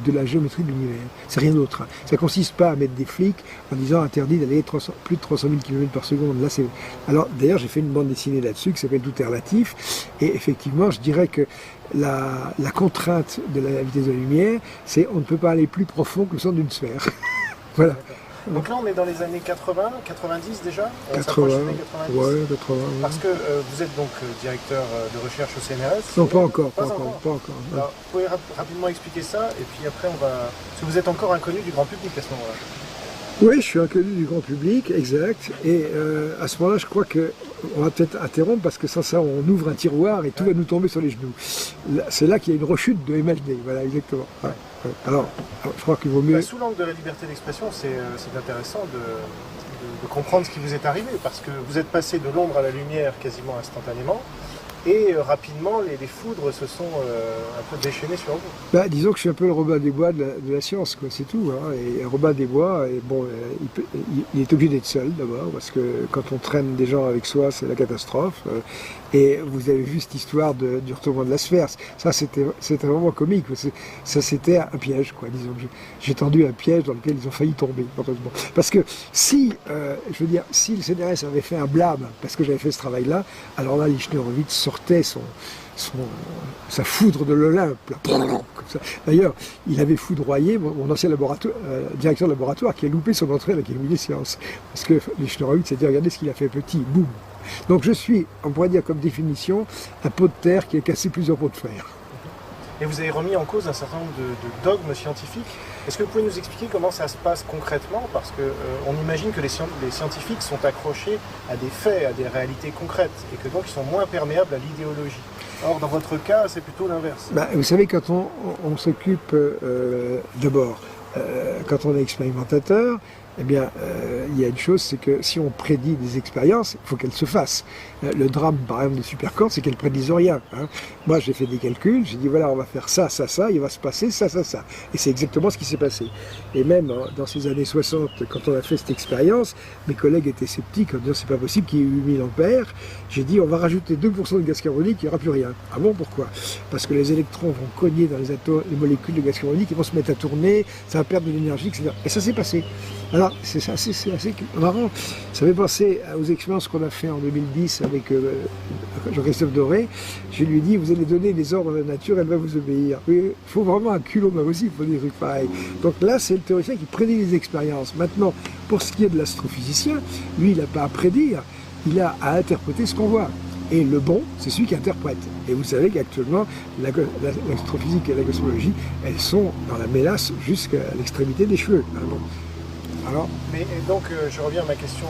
de la géométrie de l'univers. C'est rien d'autre. Ça ne consiste pas à mettre des flics en disant interdit d'aller plus de 300 000 km par seconde. Là, alors, d'ailleurs, j'ai fait une bande dessinée là-dessus qui s'appelle Tout est relatif. Et effectivement, je dirais que la contrainte de la vitesse de la lumière, c'est on ne peut pas aller plus profond que le centre d'une sphère. Voilà. Donc là, on est dans les années 80, 90 déjà. On 80, s'approche des années 90. ouais, 80. Ouais. Parce que vous êtes donc directeur de recherche au CNRS. Non, pas encore. Alors, vous pouvez rapidement expliquer ça, et puis après, parce que vous êtes encore inconnu du grand public à ce moment-là. Oui, je suis inconnu du grand public, exact. Et à ce moment-là, je crois qu'on va peut-être interrompre, parce que sans ça, on ouvre un tiroir et tout va nous tomber sur les genoux. C'est là qu'il y a une rechute de MHD. Voilà, exactement. Ouais. Alors, je crois qu'il vaut mieux... Sous l'angle de la liberté d'expression, c'est intéressant de comprendre ce qui vous est arrivé, parce que vous êtes passé de l'ombre à la lumière quasiment instantanément, et rapidement, les foudres se sont un peu déchaînées sur vous. Disons que je suis un peu le Robin des Bois de la science, quoi, c'est tout. Hein. Et Robin des Bois, il est obligé d'être seul d'abord, parce que quand on traîne des gens avec soi, c'est la catastrophe. Et vous avez vu cette histoire du retournement de la sphère. Ça, c'était vraiment comique. Ça, c'était un piège, quoi. Disons, j'ai tendu un piège dans lequel ils ont failli tomber, heureusement. Parce que si le CNRS avait fait un blâme parce que j'avais fait ce travail-là, alors là, Lichner-Horowitz sortait sa foudre de l'Olympe, comme ça. D'ailleurs, il avait foudroyé mon ancien directeur de laboratoire qui a loupé son entrée à l'Académie des sciences. Parce que Lichner-Horowitz s'est dit, regardez ce qu'il a fait petit, boum. Donc je suis, on pourrait dire comme définition, un pot de terre qui a cassé plusieurs pots de fer. Et vous avez remis en cause un certain nombre de dogmes scientifiques. Est-ce que vous pouvez nous expliquer comment ça se passe concrètement? Parce qu'on imagine que les scientifiques sont accrochés à des faits, à des réalités concrètes, et que donc ils sont moins perméables à l'idéologie. Or, dans votre cas, c'est plutôt l'inverse. Vous savez, quand on s'occupe d'abord, quand on est expérimentateur, il y a une chose, c'est que si on prédit des expériences, il faut qu'elles se fassent. Le drame, par exemple, de Supercorp, c'est qu'elles ne prédisent rien. Hein. Moi, j'ai fait des calculs, j'ai dit, voilà, on va faire ça, ça, ça, il va se passer ça, ça, ça. Et c'est exactement ce qui s'est passé. Et même dans ces années 60, quand on a fait cette expérience, mes collègues étaient sceptiques en disant, c'est pas possible qu'il y ait 8000 ampères. J'ai dit, on va rajouter 2% de gaz carbonique, il n'y aura plus rien. Ah bon, pourquoi? Parce que les électrons vont cogner dans les molécules de gaz carbonique, ils vont se mettre à tourner, ça va perdre de l'énergie, etc. Et ça s'est passé. Alors, c'est assez marrant. Ça fait penser aux expériences qu'on a fait en 2010 avec Jean-Christophe Doré. Je lui ai dit, vous allez donner des ordres à la nature, elle va vous obéir. Il faut vraiment un culot aussi pour des trucs pareils. Donc là, c'est le théoricien qui prédit les expériences. Maintenant, pour ce qui est de l'astrophysicien, lui, il n'a pas à prédire, il a à interpréter ce qu'on voit. Et le bon, c'est celui qui interprète. Et vous savez qu'actuellement, l'astrophysique et la cosmologie, elles sont dans la mélasse jusqu'à l'extrémité des cheveux. Mais donc, je reviens à ma question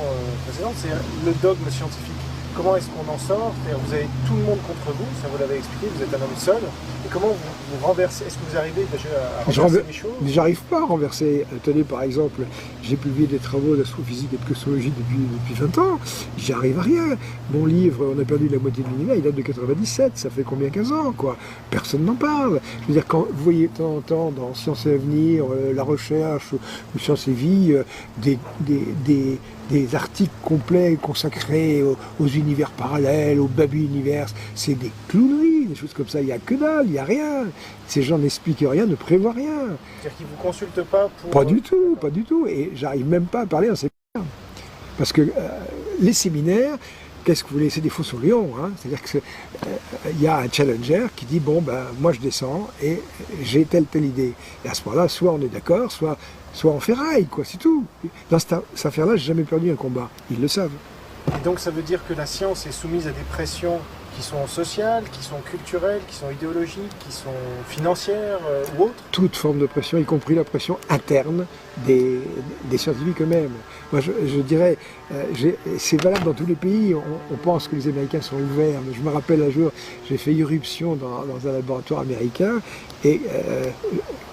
précédente, c'est le dogme scientifique. comment est-ce qu'on en sort? C'est-à-dire, vous avez tout le monde contre vous, ça vous l'avez expliqué, vous êtes un homme seul. Et comment vous renversez? Est-ce que vous arrivez déjà à renverser les choses? J'arrive pas à renverser. Tenez, par exemple, j'ai publié des travaux d'astrophysique et de cosmologie depuis 20 ans. J'y arrive à rien. Mon livre, On a perdu la moitié de l'univers, il date de 97. Ça fait combien, 15 ans, quoi. Personne n'en parle. Je veux dire, quand vous voyez de temps en temps dans Sciences et Avenir, la recherche ou Sciences et Vie, des articles complets consacrés aux univers parallèles, au Baby Universe, c'est des clowneries, des choses comme ça. Il n'y a que dalle, il n'y a rien. Ces gens n'expliquent rien, ne prévoient rien. C'est-à-dire qu'ils ne vous consultent pas pour... Pas du tout, pas du tout. Et j'arrive même pas à parler en séminaire. Parce que les séminaires, qu'est-ce que vous voulez? C'est des faux au lion. Hein. C'est-à-dire qu'il y a un challenger qui dit, bon, ben, moi je descends et j'ai telle idée. Et à ce moment-là, soit on est d'accord, soit on ferraille, quoi, c'est tout. Dans cette affaire-là, j'ai jamais perdu un combat. Ils le savent. Et donc ça veut dire que la science est soumise à des pressions qui sont sociales, qui sont culturelles, qui sont idéologiques, qui sont financières ou autres? Toute forme de pression, y compris la pression interne des scientifiques eux-mêmes. Moi, je dirais, c'est valable dans tous les pays. On pense que les Américains sont ouverts, mais je me rappelle un jour, j'ai fait irruption dans un laboratoire américain, et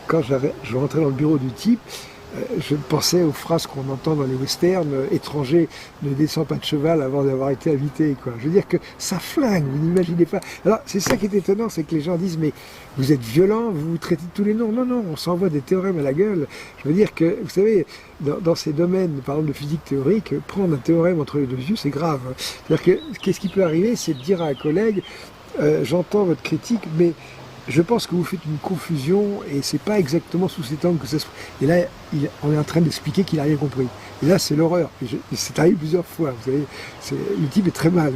quand je rentrais dans le bureau du type, je pensais aux phrases qu'on entend dans les westerns, étranger ne descend pas de cheval avant d'avoir été invité, quoi. Je veux dire que ça flingue, vous n'imaginez pas. Alors, c'est ça qui est étonnant, c'est que les gens disent, mais vous êtes violent, vous vous traitez de tous les noms. Non, non, on s'envoie des théorèmes à la gueule. Je veux dire que, vous savez, dans ces domaines, par exemple de physique théorique, prendre un théorème entre les deux yeux, c'est grave. C'est-à-dire que, qu'est-ce qui peut arriver, c'est de dire à un collègue, j'entends votre critique, mais je pense que vous faites une confusion et c'est pas exactement sous cet angle que ça se... Et là, on est en train d'expliquer qu'il n'a rien compris. Et là, c'est l'horreur. C'est arrivé plusieurs fois, vous savez. Le type est très mal.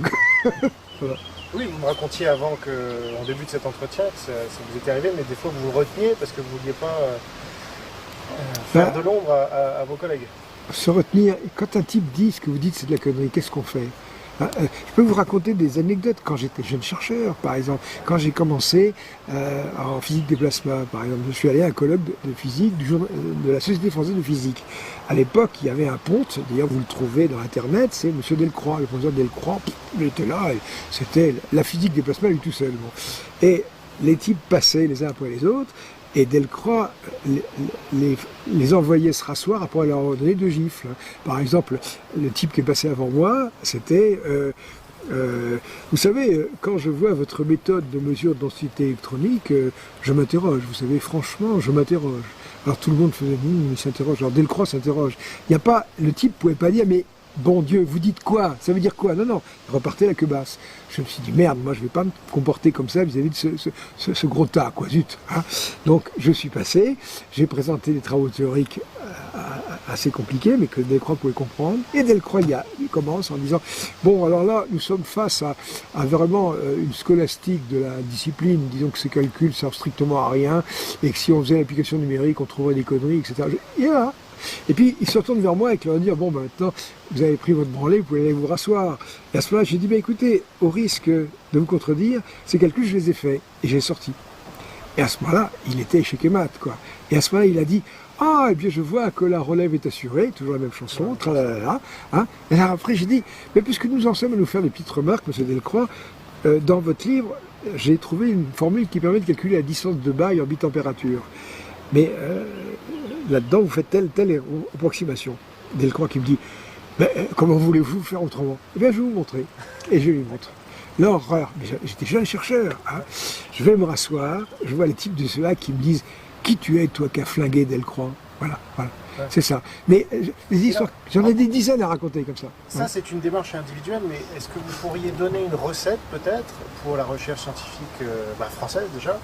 Voilà. Oui, vous me racontiez avant qu'en début de cet entretien, que ça vous était arrivé, mais des fois vous vous reteniez parce que vous ne vouliez pas faire de l'ombre à vos collègues. Se retenir, quand un type dit ce que vous dites c'est de la connerie, qu'est-ce qu'on fait? Je peux vous raconter des anecdotes quand j'étais jeune chercheur, par exemple. Quand j'ai commencé en physique des plasmas, par exemple, je suis allé à un colloque de physique de la Société française de physique. À l'époque, il y avait un ponte, d'ailleurs vous le trouvez dans Internet, c'est M. Delcroix, le professeur Delcroix, il était là, c'était la physique des plasmas lui tout seul. Bon. Et les types passaient les uns après les autres, et Delcroix les envoyait se rasseoir après leur donner 2 gifles. Par exemple, le type qui est passé avant moi, c'était... vous savez, quand je vois votre méthode de mesure de densité électronique, je m'interroge. Vous savez, franchement, je m'interroge. Alors tout le monde faisait, il s'interroge. Alors Delcroix s'interroge. Il n'y a pas... Le type ne pouvait pas dire, mais... Bon Dieu, vous dites quoi? Ça veut dire quoi? Non, non, il repartait la queue basse. Je me suis dit, merde, moi je ne vais pas me comporter comme ça vis-à-vis de ce gros tas, quoi, zut. Hein. Donc je suis passé, j'ai présenté des travaux théoriques assez compliqués, mais que Delcroix pouvait comprendre. Et Delcroix, il commence en disant, bon, alors là, nous sommes face à vraiment une scolastique de la discipline, disons que ces calculs servent strictement à rien, et que si on faisait l'application numérique, on trouverait des conneries, etc. Et là, et puis il se retourne vers moi et leur dire, bon ben maintenant vous avez pris votre branlée, vous pouvez aller vous rasseoir. Et à ce moment-là, j'ai dit, ben écoutez, au risque de vous contredire, ces calculs je les ai faits et j'ai sorti. Et à ce moment-là, il était échec et mat, quoi. Et à ce moment-là, il a dit, ah, eh bien je vois que la relève est assurée, toujours la même chanson, tralalala. Hein. Et alors après j'ai dit, mais puisque nous en sommes à nous faire des petites remarques, M. Delcroix, dans votre livre, j'ai trouvé une formule qui permet de calculer la distance de bail en bitempérature. Mais là-dedans, vous faites telle approximation. Delcroix qui me dit, comment voulez-vous faire autrement? Eh bien, je vais vous montrer. Et je lui montre. L'horreur. J'étais jeune chercheur. Hein. Je vais me rasseoir, je vois les types de ceux-là qui me disent, qui tu es, toi, qui as flingué Delcroix? Voilà. Ouais. C'est ça. Mais les histoires, j'en ai des dizaines à raconter comme ça. Ça, c'est une démarche individuelle, mais est-ce que vous pourriez donner une recette, peut-être, pour la recherche scientifique française, déjà,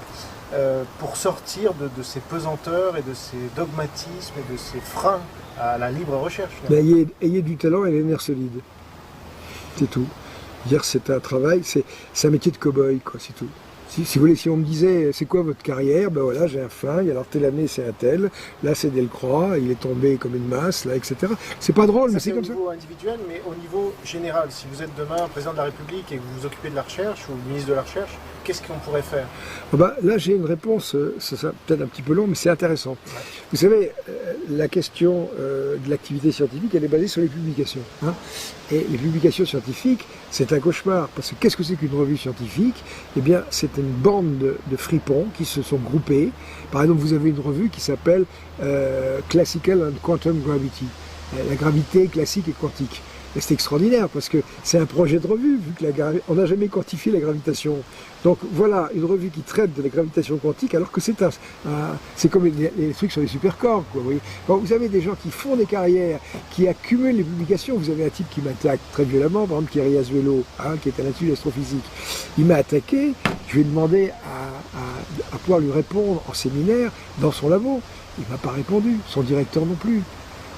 pour sortir de ces pesanteurs et de ces dogmatismes et de ces freins à la libre recherche? Ayez du talent et les nerfs solides. C'est tout. Dire c'est un travail, c'est un métier de cow-boy, quoi, c'est tout. Si vous voulez, si on me disait, c'est quoi votre carrière? Ben voilà, j'ai un flingue, alors telle année c'est un tel, là c'est Delcroix, il est tombé comme une masse, là, etc. C'est pas drôle, mais c'est comme ça. Au niveau individuel, mais au niveau général, si vous êtes demain président de la République et que vous vous occupez de la recherche ou ministre de la recherche, qu'est-ce qu'on pourrait faire? Là j'ai une réponse, ça peut-être un petit peu long, mais c'est intéressant. Ouais. Vous savez, la question de l'activité scientifique, elle est basée sur les publications. Hein, et les publications scientifiques, c'est un cauchemar, parce que qu'est-ce que c'est qu'une revue scientifique? Eh bien, c'est une bande de fripons qui se sont groupés. Par exemple, vous avez une revue qui s'appelle Classical and Quantum Gravity, la gravité classique et quantique. Et c'est extraordinaire parce que c'est un projet de revue, vu que on n'a jamais quantifié la gravitation. Donc voilà, une revue qui traite de la gravitation quantique, alors que c'est comme les trucs sur les supercorps, quoi. Vous voyez. Quand vous avez des gens qui font des carrières, qui accumulent les publications, vous avez un type qui m'attaque très violemment, par exemple Thierry Azuelo, qui est un institut d'astrophysique. Il m'a attaqué, je lui ai demandé à pouvoir lui répondre en séminaire dans son labo. Il ne m'a pas répondu, son directeur non plus.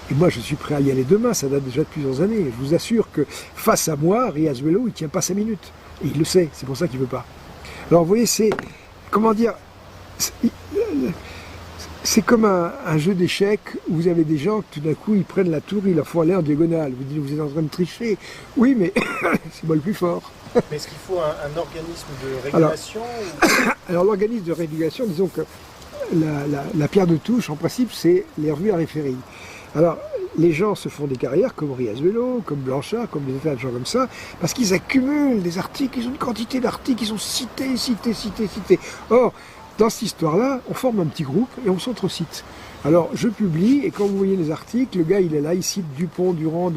Et moi, je suis prêt à y aller demain, ça date déjà de plusieurs années. Je vous assure que face à moi, Riazuelo, il ne tient pas 5 minutes. Et il le sait, c'est pour ça qu'il ne veut pas. Alors vous voyez, c'est, comment dire, c'est comme un jeu d'échecs où vous avez des gens qui tout d'un coup, ils prennent la tour, ils la font aller en diagonale. Vous dites, vous êtes en train de tricher. Oui, mais c'est moi le plus fort. Mais est-ce qu'il faut un organisme de régulation alors l'organisme de régulation, disons que la pierre de touche, en principe, c'est les revues à référer. Alors, les gens se font des carrières comme Riazuelo, comme Blanchard, comme des tas de gens comme ça, parce qu'ils accumulent des articles, ils ont une quantité d'articles, ils sont cités. Or, dans cette histoire-là, on forme un petit groupe et on s'entrecite. Alors, je publie, et quand vous voyez les articles, le gars, il est là, il cite Dupont, Durand,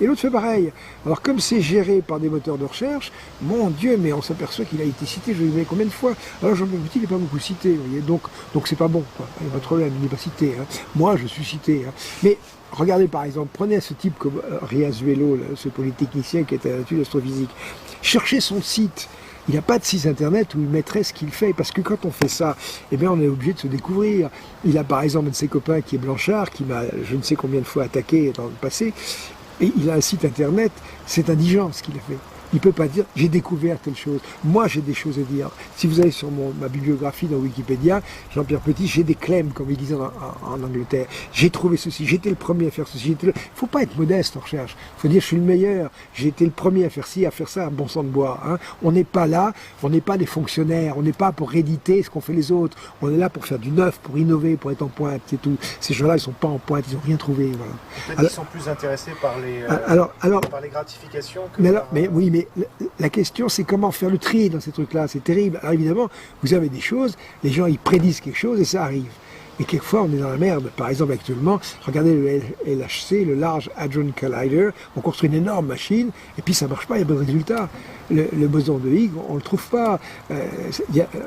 et l'autre fait pareil. Alors, comme c'est géré par des moteurs de recherche, mon Dieu, mais on s'aperçoit qu'il a été cité, je ne sais combien de fois. Alors, Jean-Pierre Petit, il n'est pas beaucoup cité, vous voyez, donc c'est pas bon, quoi. Il n'y a pas de problème, il n'est pas cité. Hein. Moi, je suis cité. Hein. Mais, regardez, par exemple, prenez ce type comme Riazuelo, ce polytechnicien qui est à l'étude d'astrophysique. Cherchez son site. Il n'y a pas de site internet où il mettrait ce qu'il fait, parce que quand on fait ça, eh bien on est obligé de se découvrir. Il a par exemple un de ses copains qui est Blanchard, qui m'a je ne sais combien de fois attaqué dans le passé, et il a un site internet, c'est indigent ce qu'il a fait. Il ne peut pas dire, j'ai découvert telle chose. Moi, j'ai des choses à dire. Si vous allez sur ma bibliographie dans Wikipédia, Jean-Pierre Petit, j'ai des claims, comme ils disent en Angleterre. J'ai trouvé ceci, j'étais le premier à faire ceci. Il ne faut pas être modeste en recherche. Il faut dire, je suis le meilleur. J'ai été le premier à faire ci, à faire ça, à bon sang de bois. Hein. On n'est pas là, on n'est pas des fonctionnaires. On n'est pas pour rééditer ce qu'ont fait les autres. On est là pour faire du neuf, pour innover, pour être en pointe, c'est tout. Ces gens-là, ils ne sont pas en pointe, ils n'ont rien trouvé. Voilà. Peut-être qu'ils sont plus intéressés par les gratifications que mais la question, c'est comment faire le tri dans ces trucs-là. C'est terrible. Alors évidemment, vous avez des choses, les gens, ils prédisent quelque chose et ça arrive. Et quelquefois, on est dans la merde. Par exemple, actuellement, regardez le LHC, le Large Hadron Collider. On construit une énorme machine et puis ça marche pas, il n'y a pas de résultat. Le boson de Higgs, on le trouve pas.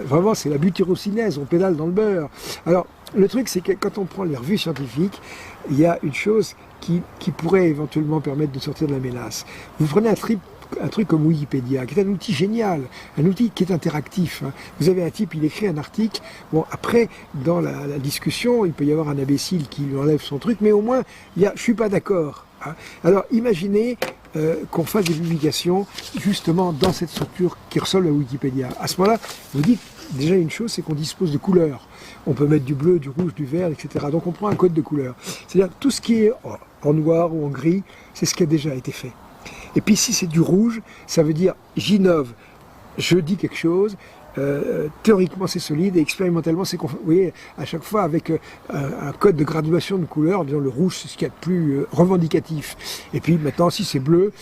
Vraiment, c'est la butyrocinèse, on pédale dans le beurre. Alors, le truc, c'est que quand on prend les revues scientifiques, il y a une chose qui pourrait éventuellement permettre de sortir de la mélasse. Vous prenez un truc comme Wikipédia, qui est un outil génial, un outil qui est interactif. Hein. Vous avez un type, il écrit un article, bon, après, dans la discussion, il peut y avoir un imbécile qui lui enlève son truc, mais au moins, je suis pas d'accord. Hein. Alors, imaginez qu'on fasse des publications, justement, dans cette structure qui ressemble à Wikipédia. À ce moment-là, vous dites, déjà une chose, c'est qu'on dispose de couleurs. On peut mettre du bleu, du rouge, du vert, etc. Donc, on prend un code de couleurs. C'est-à-dire, tout ce qui est en noir ou en gris, c'est ce qui a déjà été fait. Et puis si c'est du rouge, ça veut dire j'innove, je dis quelque chose, théoriquement c'est solide et expérimentalement c'est conforme. Vous voyez, à chaque fois avec un code de graduation de couleurs, disons le rouge c'est ce qu'il y a de plus revendicatif. Et puis maintenant si c'est bleu,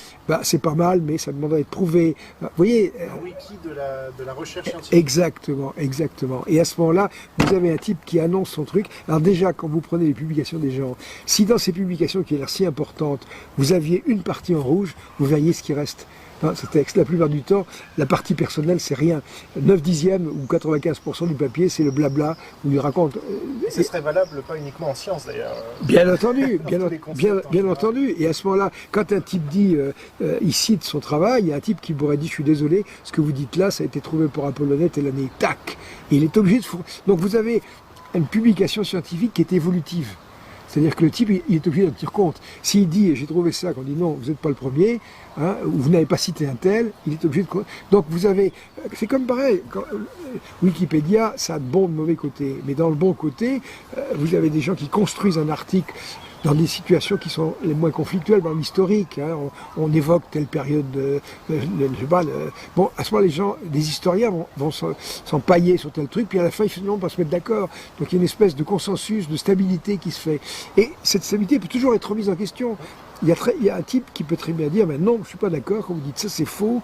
c'est pas mal, mais ça demande à être prouvé. Vous voyez, un wiki de la recherche scientifique. Exactement. Et à ce moment-là, vous avez un type qui annonce son truc. Alors déjà, quand vous prenez les publications des gens, si dans ces publications qui ont l'air si importantes, vous aviez une partie en rouge, vous verriez ce qui reste. Ce texte, la plupart du temps, la partie personnelle, c'est rien. 9/10 ou 95% du papier, c'est le blabla où il raconte. Et ce serait valable pas uniquement en sciences d'ailleurs. Bien entendu, bien entendu. Et à ce moment-là, quand un type dit, il cite son travail, il y a un type qui pourrait dire, je suis désolé, ce que vous dites là, ça a été trouvé par Apollonais telle année. Tac. Et il est obligé de. Donc vous avez une publication scientifique qui est évolutive. C'est-à-dire que le type, il est obligé d'en tenir compte. S'il dit, j'ai trouvé ça, qu'on dit non, vous n'êtes pas le premier, hein, ou vous n'avez pas cité un tel, il est obligé de... Donc vous avez... C'est comme pareil, Wikipédia, ça a de bons et de mauvais côtés. Mais dans le bon côté, vous avez des gens qui construisent un article dans des situations qui sont les moins conflictuelles, dans l'historique. Hein, on évoque telle période je sais pas, bon, à ce moment, les historiens vont s'empailler sur tel truc, puis à la fin, finalement, on va se mettre d'accord. Donc il y a une espèce de consensus, de stabilité qui se fait. Et cette stabilité peut toujours être remise en question. Il y a un type qui peut très bien dire, mais non, je suis pas d'accord, quand vous dites ça, c'est faux,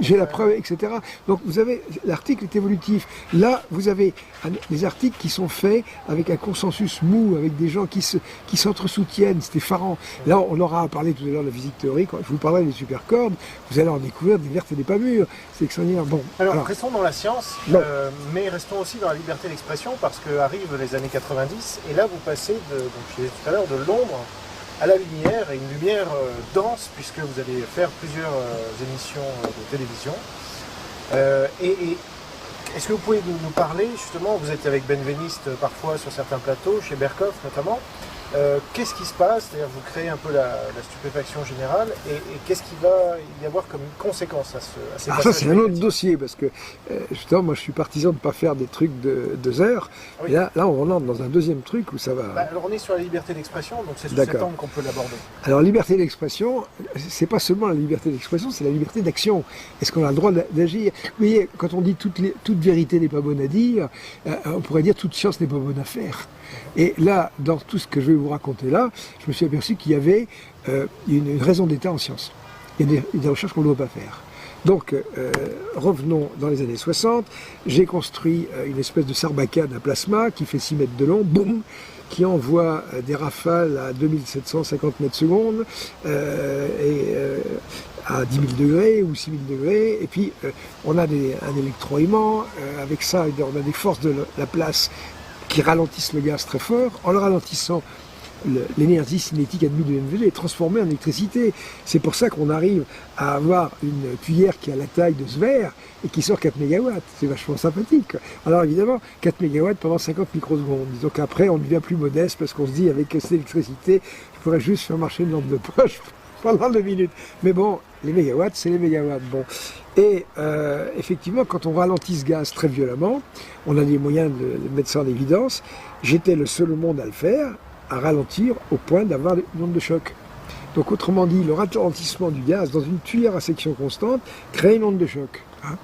j'ai la preuve, etc. Donc vous avez, l'article est évolutif. Là, vous avez des articles qui sont faits avec un consensus mou, avec des gens qui s'entre-soutiennent, c'est effarant. Là, on aura parlé tout à l'heure de la physique théorique, quand je vous parlerai des supercordes, vous allez en découvrir des vertes et des pas mûres. C'est extraordinaire. Bon, alors, restons dans la science, mais restons aussi dans la liberté d'expression, parce qu'arrivent les années 90, et là, vous passez, donc je disais tout à l'heure, de l'ombre à la lumière, et une lumière dense, puisque vous allez faire plusieurs émissions de télévision. Est-ce que vous pouvez nous parler, justement, vous êtes avec Benveniste parfois sur certains plateaux, chez Berkoff notamment, qu'est-ce qui se passe? C'est-à-dire vous créez un peu la stupéfaction générale, et qu'est-ce qu'il va y avoir comme conséquence à ces passages? Ça c'est un autre dossier, parce que justement moi je suis partisan de ne pas faire des trucs de 2 heures, oui. Et là on rentre dans un deuxième truc où ça va... alors on est sur la liberté d'expression, donc c'est sous cet angle qu'on peut l'aborder. Alors liberté d'expression, c'est pas seulement la liberté d'expression, c'est la liberté d'action. Est-ce qu'on a le droit d'agir? Vous voyez, quand on dit toute vérité n'est pas bonne à dire, on pourrait dire toute science n'est pas bonne à faire. Et là, dans tout ce que je vais vous raconter là, je me suis aperçu qu'il y avait une raison d'État en science. Il y a des recherches qu'on ne doit pas faire. Donc, revenons dans les années 60. J'ai construit une espèce de sarbacane à plasma qui fait 6 mètres de long, boum, qui envoie des rafales à 2750 mètres secondes à 10 000 degrés ou 6 000 degrés. Et puis, on a un électroaimant. Avec ça, on a des forces de la place qui ralentissent le gaz très fort. En le ralentissant, l'énergie cinétique admise de MVG est transformée en électricité. C'est pour ça qu'on arrive à avoir une cuillère qui a la taille de ce verre et qui sort 4 MW. C'est vachement sympathique. Alors évidemment, 4 MW pendant 50 microsecondes. Donc après, on devient plus modeste parce qu'on se dit, avec cette électricité, je pourrais juste faire marcher une lampe de poche pendant 2 minutes. Mais bon, les mégawatts, c'est les mégawatts. Bon. Et effectivement, quand on ralentit ce gaz très violemment, on a des moyens de mettre ça en évidence. J'étais le seul au monde à le faire, à ralentir au point d'avoir une onde de choc. Donc autrement dit, le ralentissement du gaz dans une tuyère à section constante crée une onde de choc. Hein.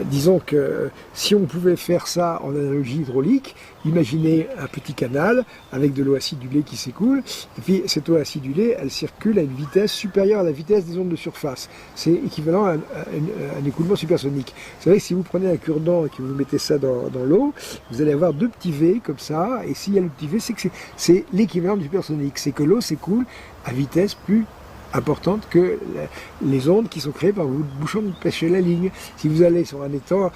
Disons que si on pouvait faire ça en analogie hydraulique, imaginez un petit canal avec de l'eau acidulée qui s'écoule, et puis cette eau acidulée, elle circule à une vitesse supérieure à la vitesse des ondes de surface. C'est équivalent à un écoulement supersonique. Vous savez, si vous prenez un cure-dent et que vous mettez ça dans l'eau, vous allez avoir 2 petits V comme ça, et s'il y a le petit V, c'est que c'est l'équivalent du supersonique. C'est que l'eau s'écoule à vitesse plus importante que les ondes qui sont créées par votre bouchon de pêche à la ligne. Si vous allez sur un étang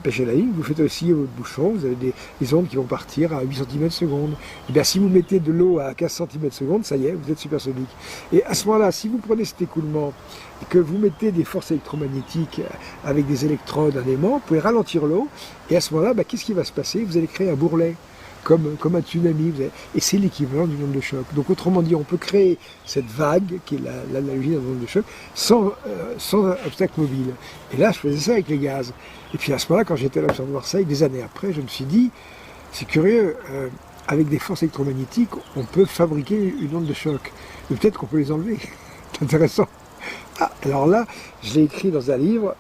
pêcher à la ligne, vous faites aussi votre bouchon, vous avez des ondes qui vont partir à 8 cm seconde. Et bien si vous mettez de l'eau à 15 cm seconde, ça y est, vous êtes supersonique. Et à ce moment-là, si vous prenez cet écoulement et que vous mettez des forces électromagnétiques avec des électrodes, un aimant, vous pouvez ralentir l'eau, et à ce moment-là, qu'est-ce qui va se passer? Vous allez créer un bourrelet. Comme un tsunami, et c'est l'équivalent d'une onde de choc. Donc autrement dit, on peut créer cette vague, qui est l'analogie d'une onde de choc, sans obstacle mobile. Et là, je faisais ça avec les gaz. Et puis à ce moment-là, quand j'étais à l'Observatoire de Marseille, des années après, je me suis dit, c'est curieux, avec des forces électromagnétiques, on peut fabriquer une onde de choc. Mais peut-être qu'on peut les enlever. C'est intéressant. Ah, alors là, je l'ai écrit dans un livre,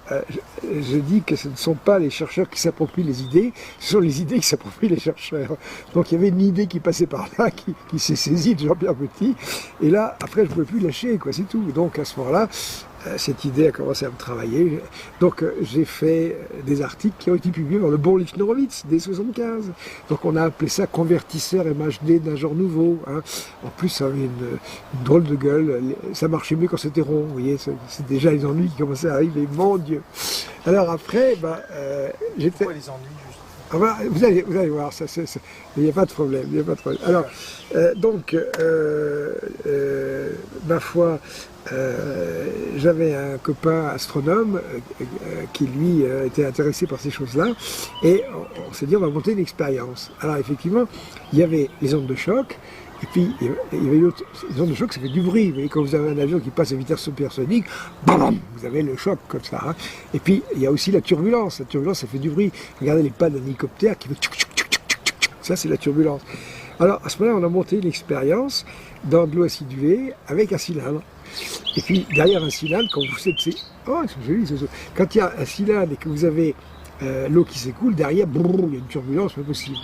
je dis que ce ne sont pas les chercheurs qui s'approprient les idées, ce sont les idées qui s'approprient les chercheurs. Donc il y avait une idée qui passait par là, qui s'est saisie de Jean-Pierre Petit, et là, après, je ne pouvais plus lâcher, quoi, c'est tout. Donc à ce moment-là, cette idée a commencé à me travailler. Donc j'ai fait des articles qui ont été publiés dans le Bon Lich-Norowitz dès 75. Donc on a appelé ça convertisseur MHD d'un genre nouveau. Hein. En plus, ça avait une drôle de gueule. Ça marchait mieux quand c'était rond. Vous voyez, c'est déjà les ennuis qui commençaient à arriver. Mon Dieu. Alors après, j'étais... Pourquoi les ennuis, juste? Ah bah, vous allez voir, il n'y a pas de problème, il n'y a pas de problème. Alors, ma foi, j'avais un copain astronome qui, lui, était intéressé par ces choses-là, et on s'est dit, on va monter une expérience. Alors, effectivement, il y avait les ondes de choc, et puis il y avait les ondes de choc, ça fait du bruit. Vous voyez, quand vous avez un avion qui passe à vitesse supersonique, bam, vous avez le choc comme ça. Hein. Et puis, il y a aussi la turbulence. La turbulence, ça fait du bruit. Regardez les pannes d'un hélicoptère qui fait tchouc, tchouc, tchouc, tchouc, tchouc. Ça, c'est la turbulence. Alors, à ce moment-là, on a monté une expérience dans de l'eau acidulée avec un cylindre. Et puis, derrière un cylindre, quand vous êtes... Oh, ils sont jolis, quand il y a un cylindre et que vous avez l'eau qui s'écoule, derrière, brrr, il y a une turbulence pas possible.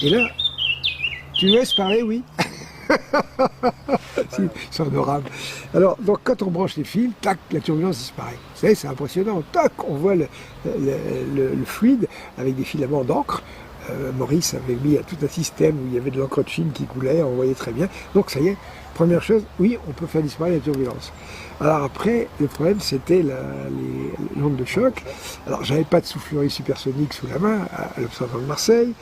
Et là, tu me laisses parler, oui. C'est adorable. Alors, donc, quand on branche les fils, tac, la turbulence disparaît. Vous savez, c'est impressionnant. Tac, on voit le fluide avec des filaments d'encre. Maurice avait mis tout un système où il y avait de l'encre de Chine qui coulait, on voyait très bien. Donc, ça y est, première chose, oui, on peut faire disparaître la turbulence. Alors après, le problème, c'était l'onde de choc. Alors, j'avais pas de soufflerie supersonique sous la main à l'Observatoire de Marseille.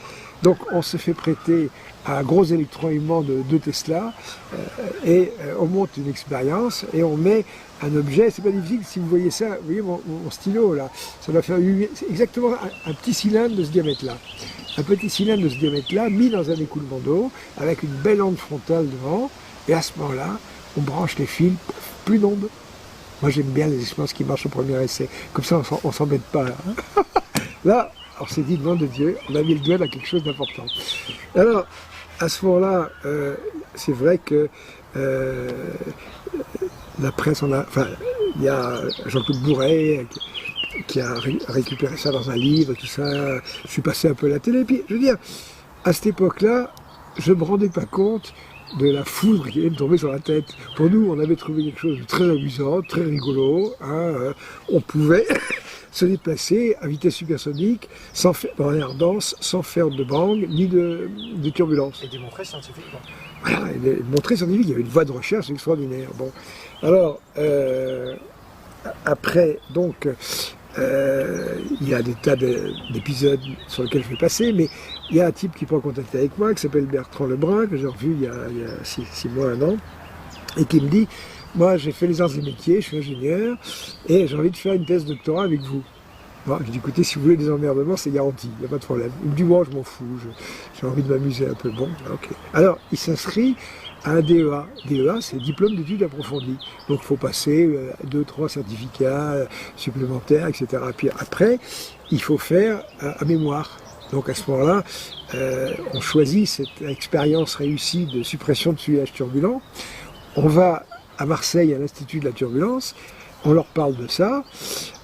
Donc on se fait prêter un gros électroaimant de 2 Tesla et on monte une expérience et on met un objet, c'est pas difficile, si vous voyez ça, vous voyez mon stylo là, ça doit faire exactement un petit cylindre de ce diamètre-là. Un petit cylindre de ce diamètre-là mis dans un écoulement d'eau avec une belle onde frontale devant et à ce moment-là, on branche les fils, plus d'onde. Moi j'aime bien les expériences qui marchent au premier essai, comme ça on s'embête pas. Hein. Là, on s'est dit, nom de Dieu, on a mis le doigt dans quelque chose d'important. Alors, à ce moment-là, c'est vrai que la presse, il y a Jean-Claude Bourret qui a récupéré ça dans un livre, tout ça. Je suis passé un peu à la télé. Puis, je veux dire, à cette époque-là, je ne me rendais pas compte de la foudre qui allait me tomber sur la tête. Pour nous, on avait trouvé quelque chose de très amusant, très rigolo. Hein, on pouvait se déplacer à vitesse supersonique, sans faire, dans l'air dense, sans faire de bang, ni de turbulence. Et démontrer scientifiquement. Voilà, et démontrer scientifiquement, il y avait une voie de recherche extraordinaire. Bon. Alors, après, donc, il y a des tas d'épisodes sur lesquels je vais passer, mais il y a un type qui prend contact avec moi, qui s'appelle Bertrand Lebrun, que j'ai revu il y a 6 mois, 1 an, et qui me dit, moi j'ai fait les arts et métiers, je suis ingénieur, et j'ai envie de faire une thèse de doctorat avec vous. Bon, je dis, écoutez, si vous voulez des emmerdements, c'est garanti, il n'y a pas de problème. Il me dit, moi je m'en fous, j'ai envie de m'amuser un peu. Bon, ok. Alors, il s'inscrit à un DEA. DEA, c'est diplôme d'études approfondies. Donc il faut passer 2-3 certificats supplémentaires, etc. Puis après, il faut faire un mémoire. Donc à ce moment-là, on choisit cette expérience réussie de suppression de fluidage turbulent. On va à Marseille, à l'Institut de la turbulence, on leur parle de ça.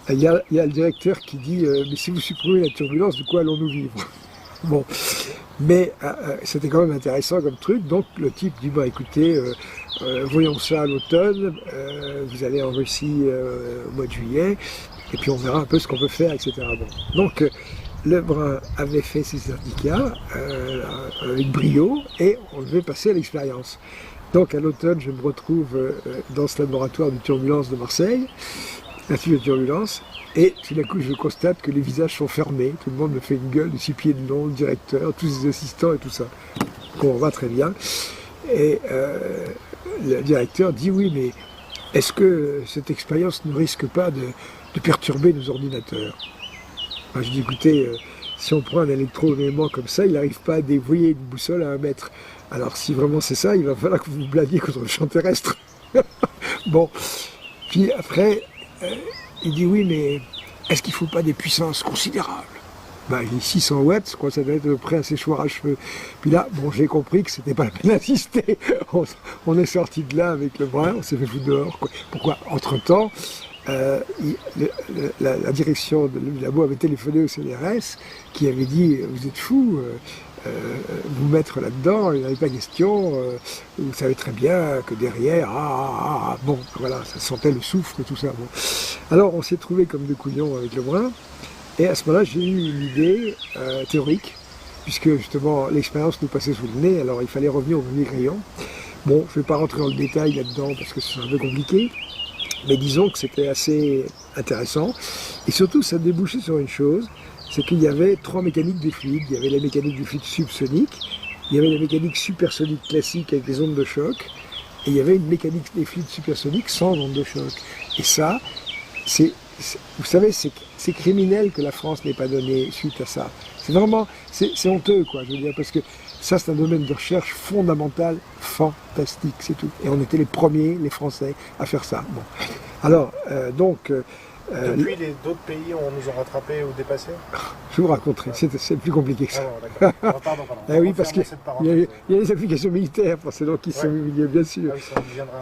Il y a le directeur qui dit mais si vous supprimez la turbulence, de quoi allons-nous vivre? Bon, mais c'était quand même intéressant comme truc. Donc le type dit bah écoutez, voyons ça à l'automne, vous allez en Russie au mois de juillet, et puis on verra un peu ce qu'on peut faire, etc. Bon. Donc Lebrun avait fait ses syndicats avec brio et on devait passer à l'expérience. Donc à l'automne, je me retrouve dans ce laboratoire de turbulence de Marseille, l'Institut de turbulence, et tout d'un coup je constate que les visages sont fermés, tout le monde me fait une gueule de 6 pieds de long, le directeur, tous ses assistants et tout ça. On va très bien. Et le directeur dit oui, mais est-ce que cette expérience ne risque pas de perturber nos ordinateurs? Moi, je dis écoutez, si on prend un électroaimant comme ça, il n'arrive pas à dévoyer une boussole à 1 mètre. Alors si vraiment c'est ça, il va falloir que vous vous blâmiez contre le champ terrestre. Bon, puis après, il dit oui, mais est-ce qu'il ne faut pas des puissances considérables? Ben, il dit 600 watts, je crois que ça doit être à peu près un séchoir à cheveux. Puis là, bon, j'ai compris que c'était pas la peine d'insister. On est sorti de là avec le bras, on s'est fait foutre dehors. Quoi. Pourquoi? Entre-temps, la direction du labo avait téléphoné au CNRS qui avait dit vous êtes fous, vous mettre là-dedans, il n'y avait pas question, vous savez très bien que derrière, bon, voilà, ça sentait le soufre et tout ça. Bon. Alors on s'est trouvé comme deux couillons avec Lebrun, et à ce moment-là j'ai eu une idée théorique, puisque justement l'expérience nous passait sous le nez, alors il fallait revenir au premier crayon. Bon, je ne vais pas rentrer dans le détail là-dedans parce que c'est un peu compliqué, mais disons que c'était assez intéressant, et surtout ça débouchait sur une chose, c'est qu'il y avait 3 mécaniques des fluides. Il y avait la mécanique du fluide subsonique, il y avait la mécanique supersonique classique avec les ondes de choc, et il y avait une mécanique des fluides supersoniques sans ondes de choc. Et ça, vous savez, c'est criminel que la France n'ait pas donné suite à ça. C'est vraiment, c'est honteux, quoi, je veux dire, parce que ça, c'est un domaine de recherche fondamental, fantastique, c'est tout. Et on était les premiers, les Français, à faire ça. Bon. Alors, depuis, d'autres pays nous ont rattrapés ou dépassés? Je vous raconterai, c'est plus compliqué que ça. Ah bon, pardon. Ah oui, parce qu'il y a les applications militaires, pour ceux qui sont milieux, bien sûr.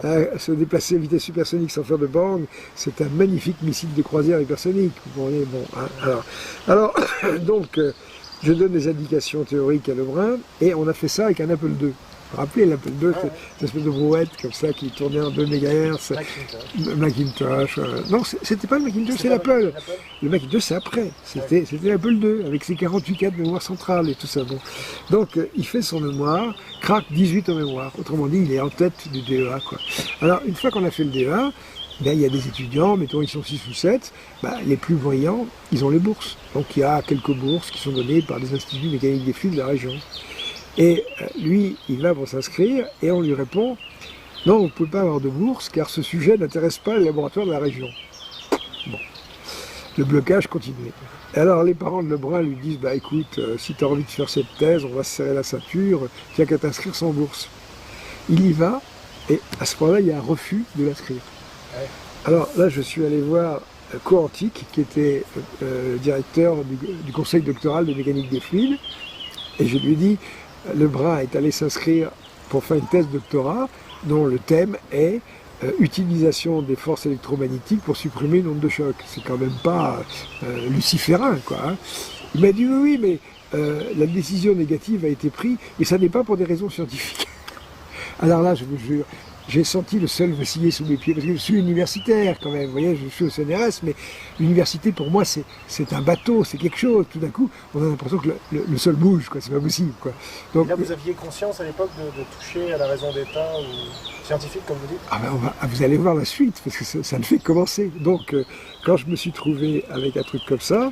Ah oui, se déplacer à vitesse supersonique sans faire de bang, c'est un magnifique missile de croisière hypersonique. Bon, alors donc, je donne des indications théoriques à Lebrun, et on a fait ça avec un Apple II. Vous vous rappelez l'Apple II, cette espèce de brouette comme ça qui tournait en 2 MHz. Macintosh. Non, c'était pas le Macintosh, c'est l'Apple. Le Macintosh, c'est après. C'était l'Apple II, avec ses 48 K de mémoire centrale et tout ça. Bon. Donc, il fait son mémoire, craque 18 en mémoire. Autrement dit, il est en tête du DEA, quoi. Alors, une fois qu'on a fait le DEA, il y a des étudiants, mettons ils sont 6 ou 7, les plus brillants, ils ont les bourses. Donc, il y a quelques bourses qui sont données par des instituts mécaniques des fluides de la région. Et lui, il va pour s'inscrire et on lui répond « Non, vous ne pouvez pas avoir de bourse car ce sujet n'intéresse pas les laboratoires de la région. » Bon, le blocage continuait. Et alors les parents de Lebrun lui disent « Écoute, si tu as envie de faire cette thèse, on va se serrer la ceinture, tu n'as qu'à t'inscrire sans bourse. » Il y va et à ce moment-là, il y a un refus de l'inscrire. Alors là, je suis allé voir Coantic, qui était directeur du conseil doctoral de mécanique des fluides, et je lui ai dit Lebrun est allé s'inscrire pour faire une thèse de doctorat dont le thème est utilisation des forces électromagnétiques pour supprimer une onde de choc. C'est quand même pas luciférin, quoi. Hein. Il m'a dit oui, mais la décision négative a été prise, mais ça n'est pas pour des raisons scientifiques. Alors là, je vous jure, j'ai senti le sol vaciller sous mes pieds, parce que je suis universitaire quand même, vous voyez, je suis au CNRS, mais l'université pour moi c'est un bateau, c'est quelque chose, tout d'un coup on a l'impression que le sol bouge, quoi, c'est pas possible, quoi. Donc, et là vous aviez conscience à l'époque de toucher à la raison d'État ou scientifique comme vous dites? Vous allez voir la suite, parce que ça ne fait que commencer. Donc quand je me suis trouvé avec un truc comme ça,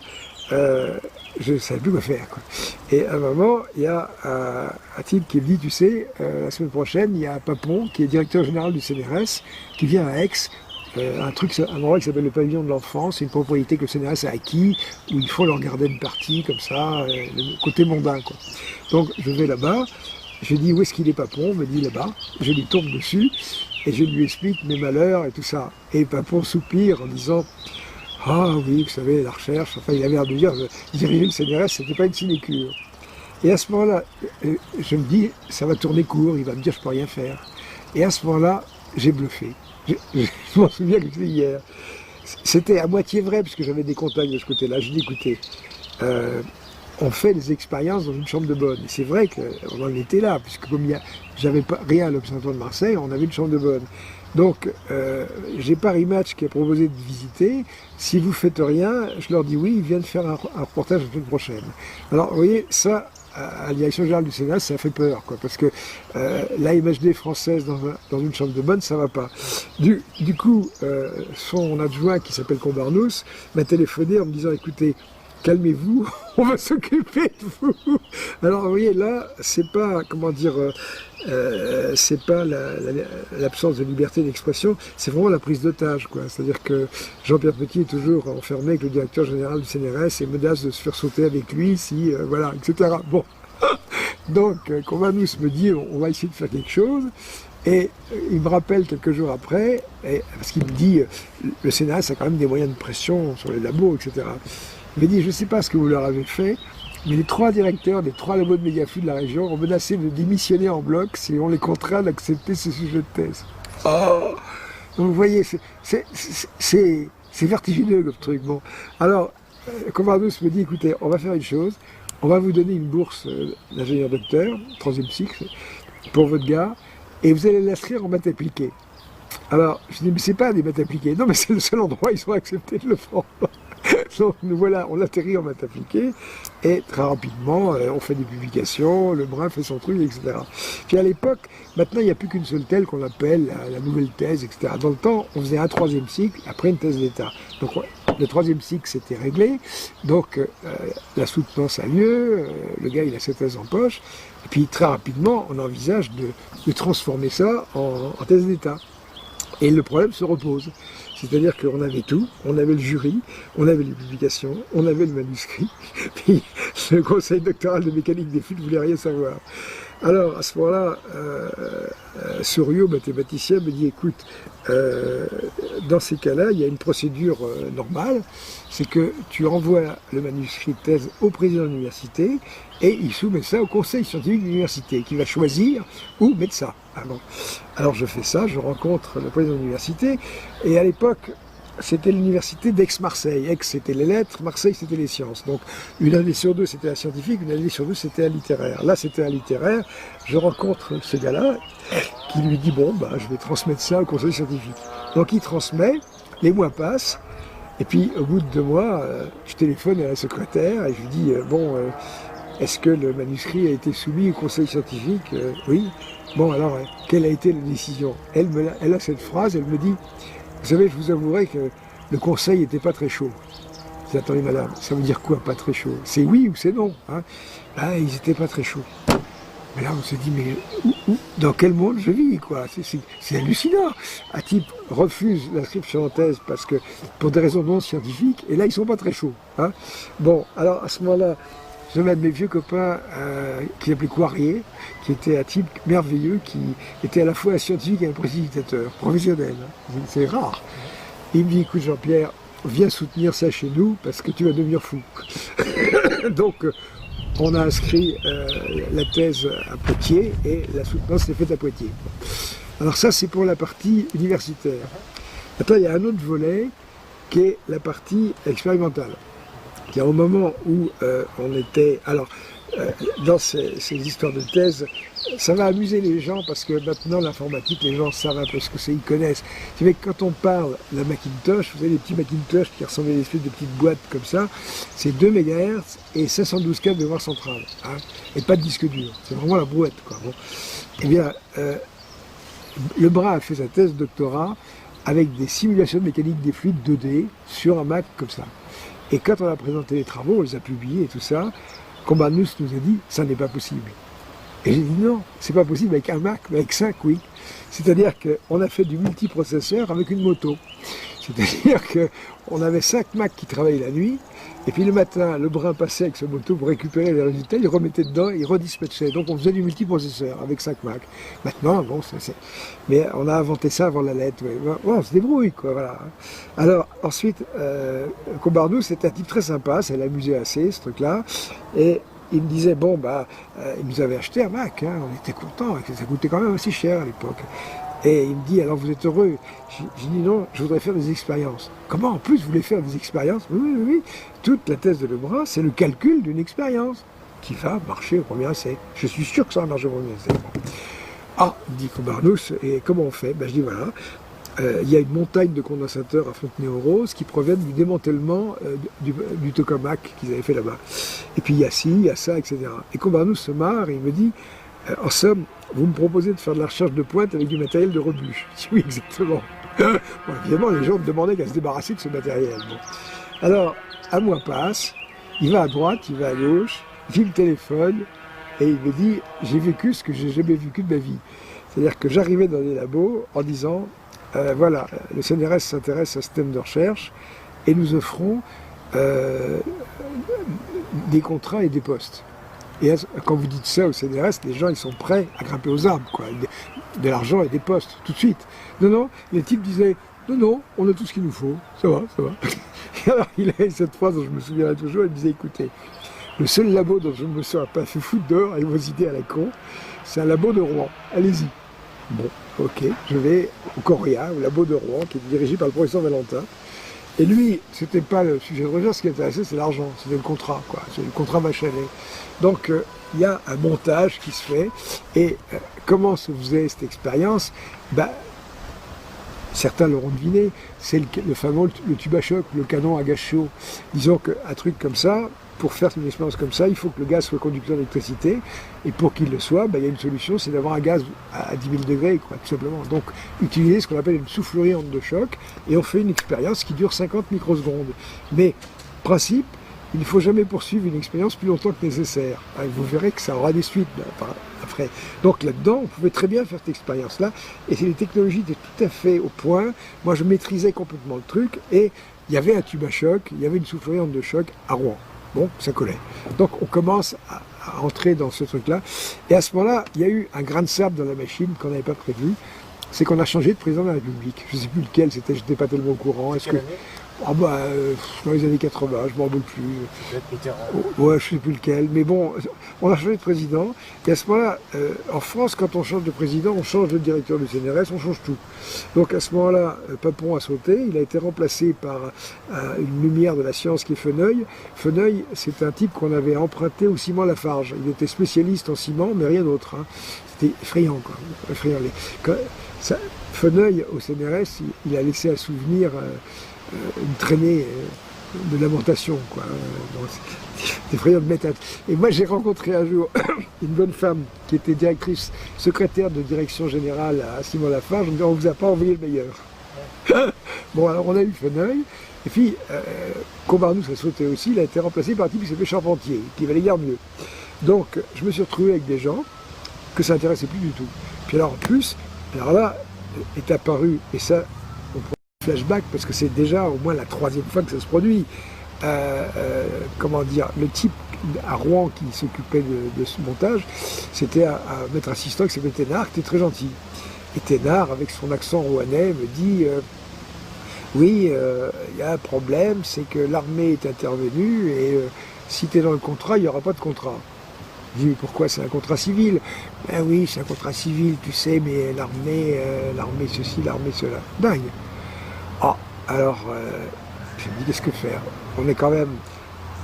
je ne savais plus quoi faire, quoi. Et à un moment, il y a un type qui me dit, tu sais, la semaine prochaine, il y a Papon, qui est directeur général du CNRS, qui vient à Aix, un endroit qui s'appelle le pavillon de l'enfance, c'est une propriété que le CNRS a acquis, où ils font leur garden party, comme ça, le côté mondain, quoi. Donc je vais là-bas, je dis, où est-ce qu'il est Papon? Il me dit, là-bas. Je lui tombe dessus, et je lui explique mes malheurs et tout ça. Et Papon soupire en disant, ah oui, vous savez, la recherche, enfin il avait l'air de dire, diriger le CNRS, c'était pas une sinécure. Et à ce moment-là, je me dis, ça va tourner court, il va me dire, je peux rien faire. Et à ce moment-là, j'ai bluffé. Je m'en souviens que c'était hier. C'était à moitié vrai, puisque j'avais des contacts de ce côté-là. Je dis, écoutez, on fait des expériences dans une chambre de bonne. Et c'est vrai qu'on en était là, puisque comme j'avais pas rien à l'Observatoire de Marseille, on avait une chambre de bonne. Donc, j'ai Paris Match qui a proposé de visiter. Si vous faites rien, je leur dis oui, ils viennent faire un reportage la semaine prochaine. Alors, vous voyez, ça, à la direction générale du Sénat, ça fait peur, quoi, parce que la MHD française dans une chambre de bonne, ça va pas. Du coup, son adjoint, qui s'appelle Combarnous, m'a téléphoné en me disant, écoutez, calmez-vous, on va s'occuper de vous. Alors, vous voyez, là, c'est pas, comment dire, c'est pas l'absence de liberté d'expression, c'est vraiment la prise d'otage, quoi. C'est-à-dire que Jean-Pierre Petit est toujours enfermé avec le directeur général du CNRS et menace de se faire sauter avec lui, si, voilà, etc. Bon. Donc, Combarnous me dit, on va essayer de faire quelque chose. Et il me rappelle quelques jours après, parce qu'il me dit, le CNRS a quand même des moyens de pression sur les labos, etc. Il m'a dit, je ne sais pas ce que vous leur avez fait, mais les 3 directeurs des 3 labos de médiaflux de la région ont menacé de démissionner en bloc si on les contraint d'accepter ce sujet de thèse. Oh. Donc vous voyez, c'est vertigineux comme truc. Bon. Alors, Combarnous me dit, écoutez, on va faire une chose, on va vous donner une bourse d'ingénieur docteur, 3e cycle, pour votre gars, et vous allez l'inscrire en maths appliquées. Alors, je dis, mais c'est pas des maths appliquées. Non, mais c'est le seul endroit où ils ont accepté de le faire. Donc nous voilà, on atterrit en maths appliquées, et très rapidement, on fait des publications, Lebrun fait son truc, etc. Puis à l'époque, maintenant il n'y a plus qu'une seule thèse qu'on appelle la nouvelle thèse, etc. Dans le temps, on faisait un 3e cycle, après une thèse d'État. Donc le 3e cycle s'était réglé, donc la soutenance a lieu, le gars il a sa thèse en poche, et puis très rapidement on envisage de transformer ça en thèse d'État. Et le problème se repose. C'est-à-dire qu'on avait tout, on avait le jury, on avait les publications, on avait le manuscrit, puis le conseil doctoral de mécanique des fluides ne voulait rien savoir. Alors à ce moment-là, Souriau, mathématicien, me dit écoute, dans ces cas-là, il y a une procédure normale, c'est que tu envoies le manuscrit de thèse au président de l'université et il soumet ça au conseil scientifique de l'université qui va choisir où mettre ça. Ah bon. Alors je fais ça, je rencontre le président de l'université et à l'époque, c'était l'université d'Aix-Marseille. Aix, c'était les lettres, Marseille, c'était les sciences. Donc, une année sur deux, c'était un scientifique, une année sur deux, c'était un littéraire. Là, c'était un littéraire. Je rencontre ce gars-là qui lui dit, bon, bah, je vais transmettre ça au conseil scientifique. Donc, il transmet, les mois passent, et puis, au bout de 2 mois, je téléphone à la secrétaire et je lui dis, est-ce que le manuscrit a été soumis au conseil scientifique? Oui. Bon, alors, quelle a été la décision? Elle a cette phrase, elle me dit, vous savez, je vous avouerai que le conseil n'était pas très chaud. J'ai dit, attendez madame, ça veut dire quoi, pas très chaud? C'est oui ou c'est non, hein? Ah, ils n'étaient pas très chauds. Mais là, on se dit, mais dans quel monde je vis, quoi? C'est hallucinant. Un type refuse l'inscription en thèse parce que, pour des raisons non scientifiques, et là, ils ne sont pas très chauds. Hein? Bon, alors, à ce moment-là, j'avais un de mes vieux copains qui s'appelait Coirier, qui était un type merveilleux, qui était à la fois un scientifique et un précipitateur, professionnel. Hein. C'est rare. Il me dit, écoute Jean-Pierre, viens soutenir ça chez nous parce que tu vas devenir fou. Donc, on a inscrit la thèse à Poitiers et la soutenance s'est faite à Poitiers. Alors ça, c'est pour la partie universitaire. Après, il y a un autre volet qui est la partie expérimentale. Au moment où on était... Alors, dans ces histoires de thèse, ça va amuser les gens parce que maintenant, l'informatique, les gens savent un peu ce que c'est, ils connaissent. C'est vrai que quand on parle de la Macintosh, vous avez des petits Macintosh qui ressemblent à des espèces de petites boîtes comme ça, c'est 2 MHz et 512 K de mémoire centrale. Hein, et pas de disque dur. C'est vraiment la brouette, quoi. Bon. Eh bien, Lebrun a fait sa thèse de doctorat avec des simulations de mécanique des fluides 2D sur un Mac comme ça. Et quand on a présenté les travaux, on les a publiés et tout ça, Combanus nous a dit, ça n'est pas possible. Et j'ai dit non, c'est pas possible avec un Mac, mais avec 5, oui. C'est-à-dire qu'on a fait du multiprocesseur avec une moto. C'est-à-dire qu'on avait 5 Macs qui travaillaient la nuit, et puis le matin, Lebrun passait avec sa moto pour récupérer les résultats, il remettait dedans, il redispatchait. Donc on faisait du multiprocesseur avec 5 Macs. Maintenant, bon, mais on a inventé ça avant la lettre. Ouais. Bon, on se débrouille, quoi, voilà. Alors, ensuite, Combarnou, c'était un type très sympa, ça l'amusait assez, ce truc-là, et il me disait, bon, bah, il nous avait acheté un Mac, hein, on était contents, ça coûtait quand même assez cher à l'époque. Et il me dit, alors vous êtes heureux? J'ai dit non, je voudrais faire des expériences. Comment en plus vous voulez faire des expériences? Oui. Toute la thèse de Lebrun, c'est le calcul d'une expérience qui va marcher au premier essai. Je suis sûr que ça va marcher au premier essai. Ah, dit Combarnous, et comment on fait? Ben, je dis voilà, il y a une montagne de condensateurs à Fontenay-aux-Roses qui proviennent du démantèlement du tokamak qu'ils avaient fait là-bas. Et puis il y a ci, il y a ça, etc. Et Combarnous se marre et il me dit, en somme, vous me proposez de faire de la recherche de pointe avec du matériel de rebut. Je dis oui, exactement. Bon, évidemment, les gens me demandaient qu'à se débarrasser de ce matériel. Bon. Alors, un mois passe, il va à droite, il va à gauche, il me téléphone, et il me dit, j'ai vécu ce que j'ai jamais vécu de ma vie. C'est-à-dire que j'arrivais dans les labos en disant, voilà, le CNRS s'intéresse à ce thème de recherche, et nous offrons des contrats et des postes. Et quand vous dites ça au CNRS, les gens ils sont prêts à grimper aux arbres, quoi. De l'argent et des postes, tout de suite. Non, les types disaient, non, on a tout ce qu'il nous faut, ça va. Et alors il avait cette phrase dont je me souviendrai toujours, il disait, écoutez, le seul labo dont je ne me serais pas fait foutre dehors, avec vos idées à la con, c'est un labo de Rouen, allez-y. Bon, ok, je vais au Coria, au labo de Rouen, qui est dirigé par le professeur Valentin. Et lui, c'était pas le sujet de recherche, ce qui intéressait, c'est l'argent, c'était le contrat, quoi. C'est le contrat Machalet. Donc, il y a un montage qui se fait. Et comment se faisait cette expérience? Certains l'auront deviné, c'est le fameux le tube à choc, le canon à gaz chaud. Disons qu'un truc comme ça, pour faire une expérience comme ça, il faut que le gaz soit conducteur d'électricité. Et pour qu'il le soit, il y a une solution, c'est d'avoir un gaz à 10 000 degrés, quoi, tout simplement. Donc, utiliser ce qu'on appelle une soufflerie onde de choc, et on fait une expérience qui dure 50 microsecondes. Mais, principe, il ne faut jamais poursuivre une expérience plus longtemps que nécessaire. Vous verrez que ça aura des suites après. Donc là-dedans, on pouvait très bien faire cette expérience-là, et les technologies étaient tout à fait au point. Moi, je maîtrisais complètement le truc, et il y avait un tube à choc, il y avait une soufflerie onde de choc à Rouen. Bon, ça collait. Donc on commence à entrer dans ce truc-là. Et à ce moment-là, il y a eu un grain de sable dans la machine qu'on n'avait pas prévu. C'est qu'on a changé de président de la République. Je ne sais plus lequel c'était, je n'étais pas tellement au courant. Est-ce que... dans les années 80, je ne m'en rappelle plus. Peut-être Mitterrand. Ouais, je ne sais plus lequel. Mais bon, on a changé de président. Et à ce moment-là, en France, quand on change de président, on change de directeur du CNRS, on change tout. Donc à ce moment-là, Papon a sauté. Il a été remplacé par une lumière de la science qui est Feneuil. Feneuil, c'est un type qu'on avait emprunté au ciment Lafarge. Il était spécialiste en ciment, mais rien d'autre. Hein. C'était effrayant, quoi. Effrayant. Feneuil, au CNRS, il a laissé un souvenir... une traînée de lamentation, quoi. C'est effrayant de mettre Et moi, j'ai rencontré un jour une bonne femme qui était secrétaire de direction générale à Simon Lafarge. On me dit, on vous a pas envoyé le meilleur. Bon, alors on a eu Feneuil, et puis Combarnous a sauté aussi. Il a été remplacé par un type qui s'appelait Charpentier, qui valait guère mieux. Donc, je me suis retrouvé avec des gens que ça n'intéressait plus du tout. Puis alors, en plus, alors là, est apparu, et ça, on prend flashback, parce que c'est déjà au moins la 3e fois que ça se produit. Comment dire, le type à Rouen qui s'occupait de ce montage, c'était un maître assistant qui s'appelait Thénard, qui était très gentil. Et Thénard, avec son accent rouennais, me dit oui, il y a un problème, c'est que l'armée est intervenue, et si tu es dans le contrat, il n'y aura pas de contrat. Je dis, pourquoi? C'est un contrat civil. Ben oui, c'est un contrat civil, tu sais, mais l'armée ceci, l'armée cela. Dingue. Ah, alors, je me dis, qu'est-ce que faire? On a quand même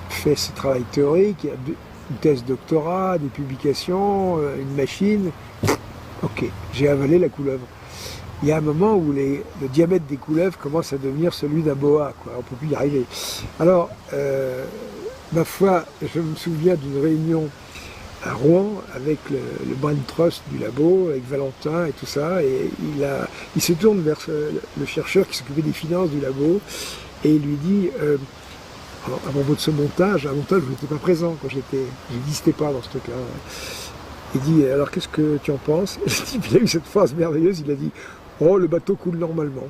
fait ce travail théorique, il y a une thèse doctorat, des publications, une machine. Ok, j'ai avalé la couleuvre. Il y a un moment où le diamètre des couleuvres commence à devenir celui d'un boa, quoi. On ne peut plus y arriver. Alors, ma foi, je me souviens d'une réunion à Rouen avec le brain trust du labo, avec Valentin et tout ça, et il se tourne vers le chercheur qui s'occupait des finances du labo, et il lui dit, à propos de ce montage, un montage où je n'étais pas présent quand j'existais pas dans ce truc-là, il dit, alors qu'est-ce que tu en penses? Et le type, il a eu cette phrase merveilleuse, il a dit, oh, le bateau coule normalement.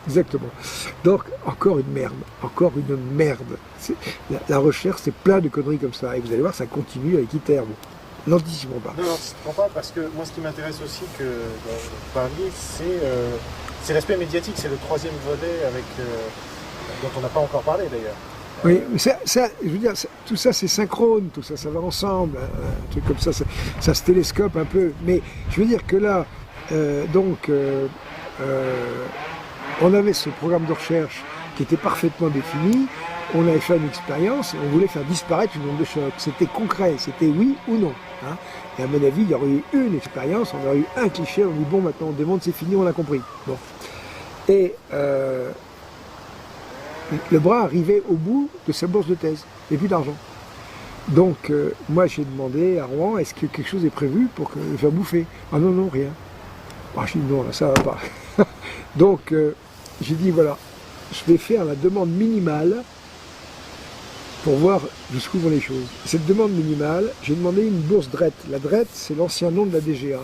Exactement. Donc, encore une merde. Encore une merde. La recherche, c'est plein de conneries comme ça. Et vous allez voir, ça continue avec ITER. N'anticipons pas. Non, n'anticipons pas, parce que moi, ce qui m'intéresse aussi, que vous parliez, c'est l'aspect médiatique. C'est le 3e volet dont on n'a pas encore parlé, d'ailleurs. Oui, mais ça, je veux dire, tout ça, c'est synchrone, tout ça, ça va ensemble. Un truc comme ça, ça se télescope un peu. Mais je veux dire que là, on avait ce programme de recherche qui était parfaitement défini, on avait fait une expérience et on voulait faire disparaître une onde de choc. C'était concret, c'était oui ou non. Hein. Et à mon avis, il y aurait eu une expérience, on aurait eu un cliché, on dit bon, maintenant on démonte, c'est fini, on a compris. Bon. Et le bras arrivait au bout de sa bourse de thèse, et plus d'argent. Donc moi j'ai demandé à Rouen, est-ce que quelque chose est prévu pour le faire bouffer? Ah non, non, rien. Ah, je dis non, là, ça va pas. Donc j'ai dit voilà, je vais faire la demande minimale pour voir jusqu'où vont les choses. Cette demande minimale, j'ai demandé une bourse DRET. La DRET, c'est l'ancien nom de la DGA,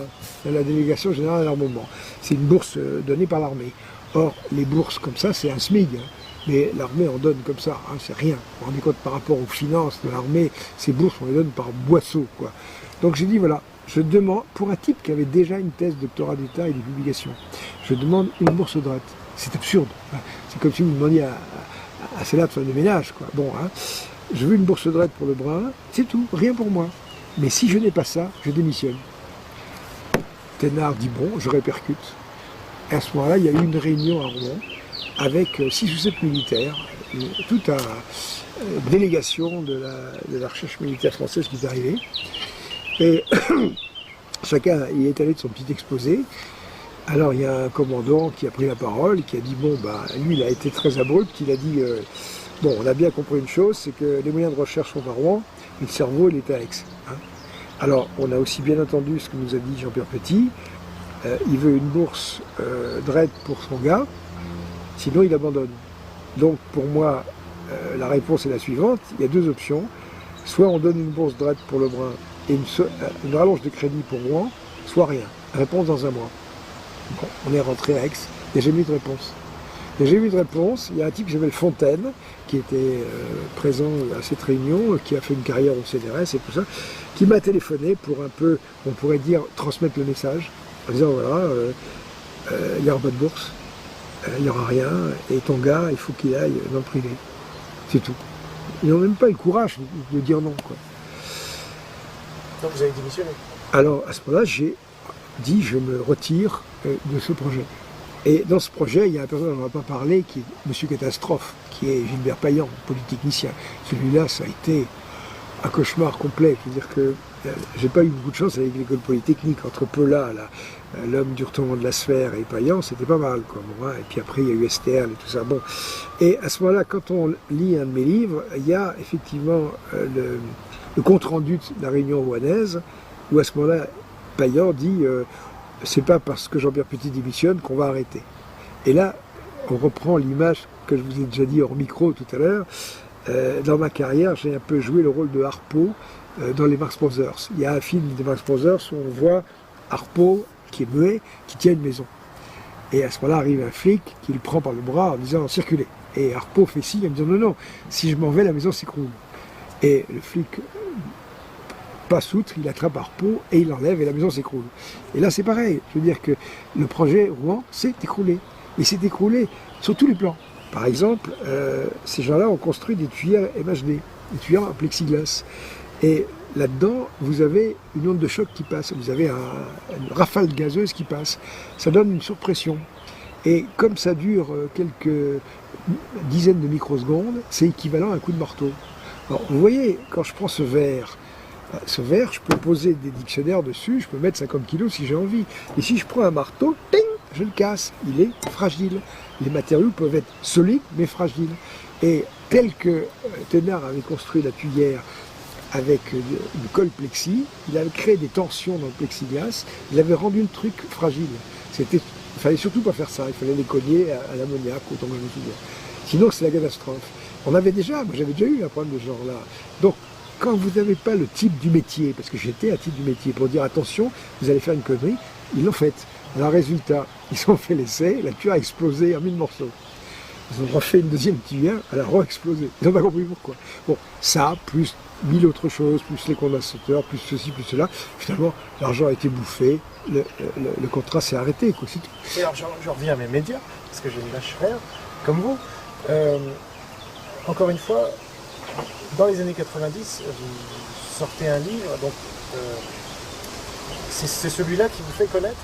de la Délégation Générale à l'Armement. C'est une bourse donnée par l'armée. Or, les bourses comme ça, c'est un SMIC. Hein. Mais l'armée en donne comme ça, hein, c'est rien. Vous vous rendez compte par rapport aux finances de l'armée, ces bourses, on les donne par boisseau, quoi. Donc j'ai dit voilà, je demande, pour un type qui avait déjà une thèse de doctorat d'État et des publications, je demande une bourse DRET. C'est absurde. Hein. C'est comme si vous demandiez à Céla de faire le ménage, quoi. Bon, hein. Je veux une bourse DRET pour le bras, c'est tout, rien pour moi. Mais si je n'ai pas ça, je démissionne. Thénard dit bon, je répercute. Et à ce moment-là, il y a eu une réunion à Rouen avec 6 ou 7 militaires, toute une délégation de la recherche militaire française qui est arrivée. Et chacun y est allé de son petit exposé. Alors il y a un commandant qui a pris la parole, qui a dit bon, bah lui il a été très abrupt, il a dit Bon, on a bien compris une chose, c'est que les moyens de recherche sont à Rouen, mais le cerveau, il est à Aix. Hein. Alors, on a aussi bien entendu ce que nous a dit Jean-Pierre Petit. Il veut une bourse DRED pour son gars, sinon il abandonne. Donc, pour moi, la réponse est la suivante. Il y a deux options. Soit on donne une bourse DRED pour Lebrun et une rallonge de crédit pour Rouen, soit rien. Réponse dans un mois. Bon, on est rentré à Aix, il n'y a jamais eu de réponse. Il n'y a jamais eu de réponse. Il y a un type qui s'appelle Fontaine, qui était présent à cette réunion, qui a fait une carrière au CNRS et tout ça, qui m'a téléphoné pour un peu, on pourrait dire, transmettre le message, en disant voilà, il n'y aura pas de bourse, il n'y aura rien, et ton gars, il faut qu'il aille dans le privé. C'est tout. Ils n'ont même pas eu le courage de dire non, quoi. Donc vous avez démissionné? Alors, à ce moment-là, j'ai dit, je me retire de ce projet. Et dans ce projet, il y a un personnage dont on ne va pas parler, qui est M. Catastrophe, qui est Gilbert Payan, polytechnicien. Celui-là, ça a été un cauchemar complet. Je veux dire que j'ai pas eu beaucoup de chance avec l'école polytechnique. Entre Peula, l'homme du retournement de la sphère, et Payan, c'était pas mal, quoi. Bon, hein. Et puis après, il y a eu STL et tout ça. Bon. Et à ce moment-là, quand on lit un de mes livres, il y a effectivement le compte-rendu de la réunion rouennaise, où à ce moment-là, Payan dit c'est pas parce que Jean-Pierre Petit démissionne qu'on va arrêter. Et là, on reprend l'image que je vous ai déjà dit hors micro tout à l'heure. Dans ma carrière, j'ai un peu joué le rôle de Harpo dans les Marx Brothers. Il y a un film des Marx Brothers où on voit Harpo, qui est muet, qui tient une maison. Et à ce moment-là, arrive un flic qui le prend par le bras en disant « circulez ». Et Harpo fait signe en disant « non, non, si je m'en vais, la maison s'écroule ». Et le flic passe outre, il attrape Harpo et il l'enlève et la maison s'écroule. Et là, c'est pareil. Je veux dire que le projet Rouen s'est écroulé. Il s'est écroulé sur tous les plans. Par exemple, ces gens-là ont construit des tuyères MHD, des tuyères en plexiglas. Et là-dedans, vous avez une onde de choc qui passe, vous avez une rafale gazeuse qui passe. Ça donne une surpression. Et comme ça dure quelques dizaines de microsecondes, c'est équivalent à un coup de marteau. Alors, vous voyez, quand je prends ce verre, je peux poser des dictionnaires dessus, je peux mettre 50 kilos si j'ai envie. Et si je prends un marteau, ting, je le casse. Il est fragile. Les matériaux peuvent être solides, mais fragiles. Et tel que Thénard avait construit la tuyère avec du colle plexi, il avait créé des tensions dans le plexiglas, il avait rendu le truc fragile. Il fallait surtout pas faire ça, il fallait les cogner à l'ammoniac, autant que je me souviens. Sinon, c'est la catastrophe. Moi j'avais déjà eu un problème de ce genre-là. Donc, quand vous n'avez pas le type du métier, parce que j'étais un type du métier, pour dire attention, vous allez faire une connerie, ils l'ont fait. Alors, résultat, ils ont fait l'essai, la tuyère a explosé en 1000 morceaux. Ils ont refait une deuxième tuyère, elle a re-explosé. Ils n'ont pas compris pourquoi. Bon, ça, plus 1000 autres choses, plus les condensateurs, plus ceci, plus cela. Finalement, l'argent a été bouffé, le contrat s'est arrêté, quoi, c'est tout. Et alors, je reviens à mes médias, parce que je ne lâche rien, comme vous. Encore une fois, dans les années 90, vous sortez un livre, donc c'est celui-là qui vous fait connaître.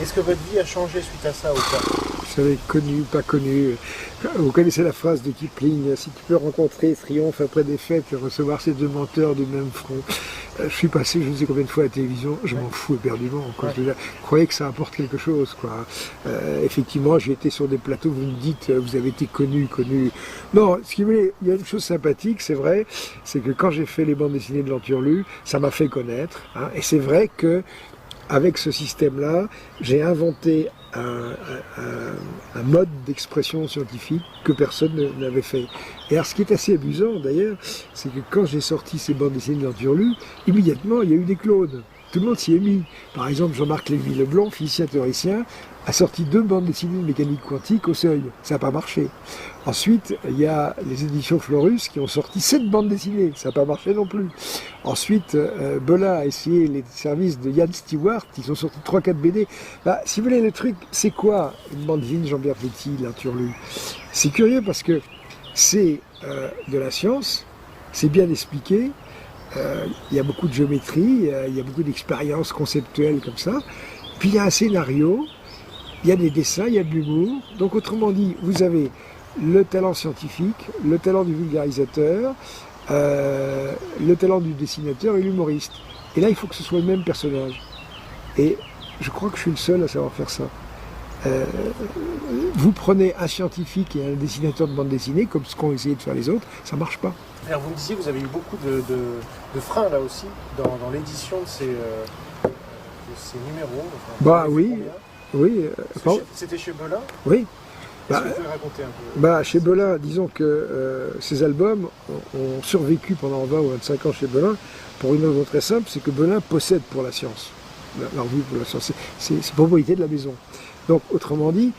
Est-ce que votre vie a changé suite à ça ou pas? Vous savez, connu, pas connu. Vous connaissez la phrase de Kipling, si tu peux rencontrer triomphe après défaite et recevoir ces deux menteurs du même front. Je suis passé je ne sais combien de fois à la télévision, je m'en fous éperdument. Quoi. Ouais. Je croyais que ça apporte quelque chose. Quoi. Effectivement, j'ai été sur des plateaux, vous me dites, vous avez été connu. Non, il y a une chose sympathique, c'est vrai, c'est que quand j'ai fait les bandes dessinées de Lenturlu, ça m'a fait connaître. Hein, et c'est vrai que avec ce système-là, j'ai inventé un mode d'expression scientifique que personne n'avait fait. Et alors, ce qui est assez amusant, d'ailleurs, c'est que quand j'ai sorti ces bandes dessinées de Lenturlu, immédiatement, il y a eu des clones. Tout le monde s'y est mis. Par exemple, Jean-Marc Lévy-Leblanc, physicien théoricien, a sorti 2 bandes dessinées de mécanique quantique au seuil. Ça n'a pas marché. Ensuite, il y a les éditions Florus qui ont sorti 7 bandes dessinées. Ça n'a pas marché non plus. Ensuite, Bola a essayé les services de Yann Stewart. Ils ont sorti 3-4 BD. Bah, si vous voulez, le truc, c'est quoi une bande dessinée de Jean-Pierre Petit, Lenturlu? C'est curieux parce que c'est de la science, c'est bien expliqué. Il y a beaucoup de géométrie, il y a beaucoup d'expériences conceptuelles comme ça. Puis il y a un scénario, il y a des dessins, il y a de l'humour. Donc autrement dit, vous avez le talent scientifique, le talent du vulgarisateur, le talent du dessinateur et l'humoriste. Et là, il faut que ce soit le même personnage. Et je crois que je suis le seul à savoir faire ça. vous prenez un scientifique et un dessinateur de bande dessinée, comme ce qu'ont essayé de faire les autres, ça marche pas. Alors vous me disiez que vous avez eu beaucoup de freins là aussi dans l'édition de ces numéros. Enfin, Bah oui, oui. C'était chez Belin. Oui. Est-ce que vous pouvez raconter un peu? Chez Belin, disons que ces albums ont survécu pendant 20 ou 25 ans chez Belin pour une raison très simple, c'est que Belin possède pour la science, la revue pour la science, c'est propriété de la maison. Donc autrement dit,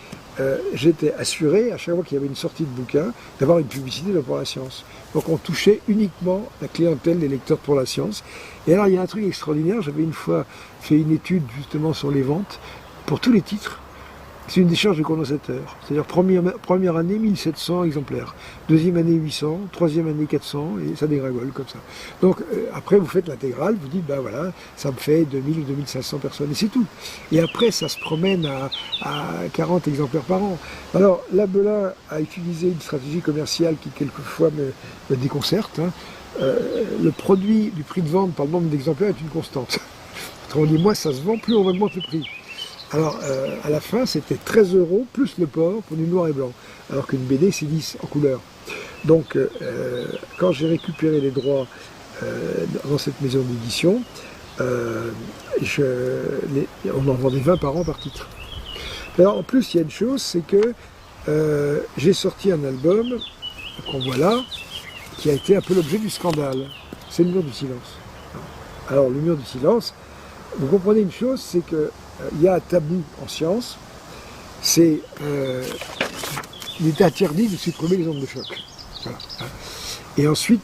j'étais assuré à chaque fois qu'il y avait une sortie de bouquin d'avoir une publicité de pour la science. Donc on touchait uniquement la clientèle des lecteurs pour la science. Et alors il y a un truc extraordinaire, j'avais une fois fait une étude justement sur les ventes pour tous les titres. C'est une décharge de condensateur. C'est-à-dire première année 1700 exemplaires, deuxième année 800, troisième année 400, et ça dégringole comme ça. Donc après vous faites l'intégrale, vous dites ben voilà, ça me fait 2000 ou 2500 personnes, et c'est tout. Et après ça se promène à 40 exemplaires par an. Alors là, Belin a utilisé une stratégie commerciale qui quelquefois me déconcerte. Le produit du prix de vente par le nombre d'exemplaires est une constante. Autrement dit, moins ça se vend, plus on augmente le prix. Alors, à la fin, c'était 13 € plus le port pour du noir et blanc, alors qu'une BD, c'est 10 en couleur. Donc, quand j'ai récupéré les droits dans cette maison d'édition, on en vendait 20 par an par titre. Alors, en plus, il y a une chose, c'est que j'ai sorti un album, qu'on voit là, qui a été un peu l'objet du scandale. C'est Le Mur du Silence. Alors, Le Mur du Silence, vous comprenez une chose, c'est que il y a un tabou en science, il est interdit de supprimer les ondes de choc. Voilà. Et ensuite,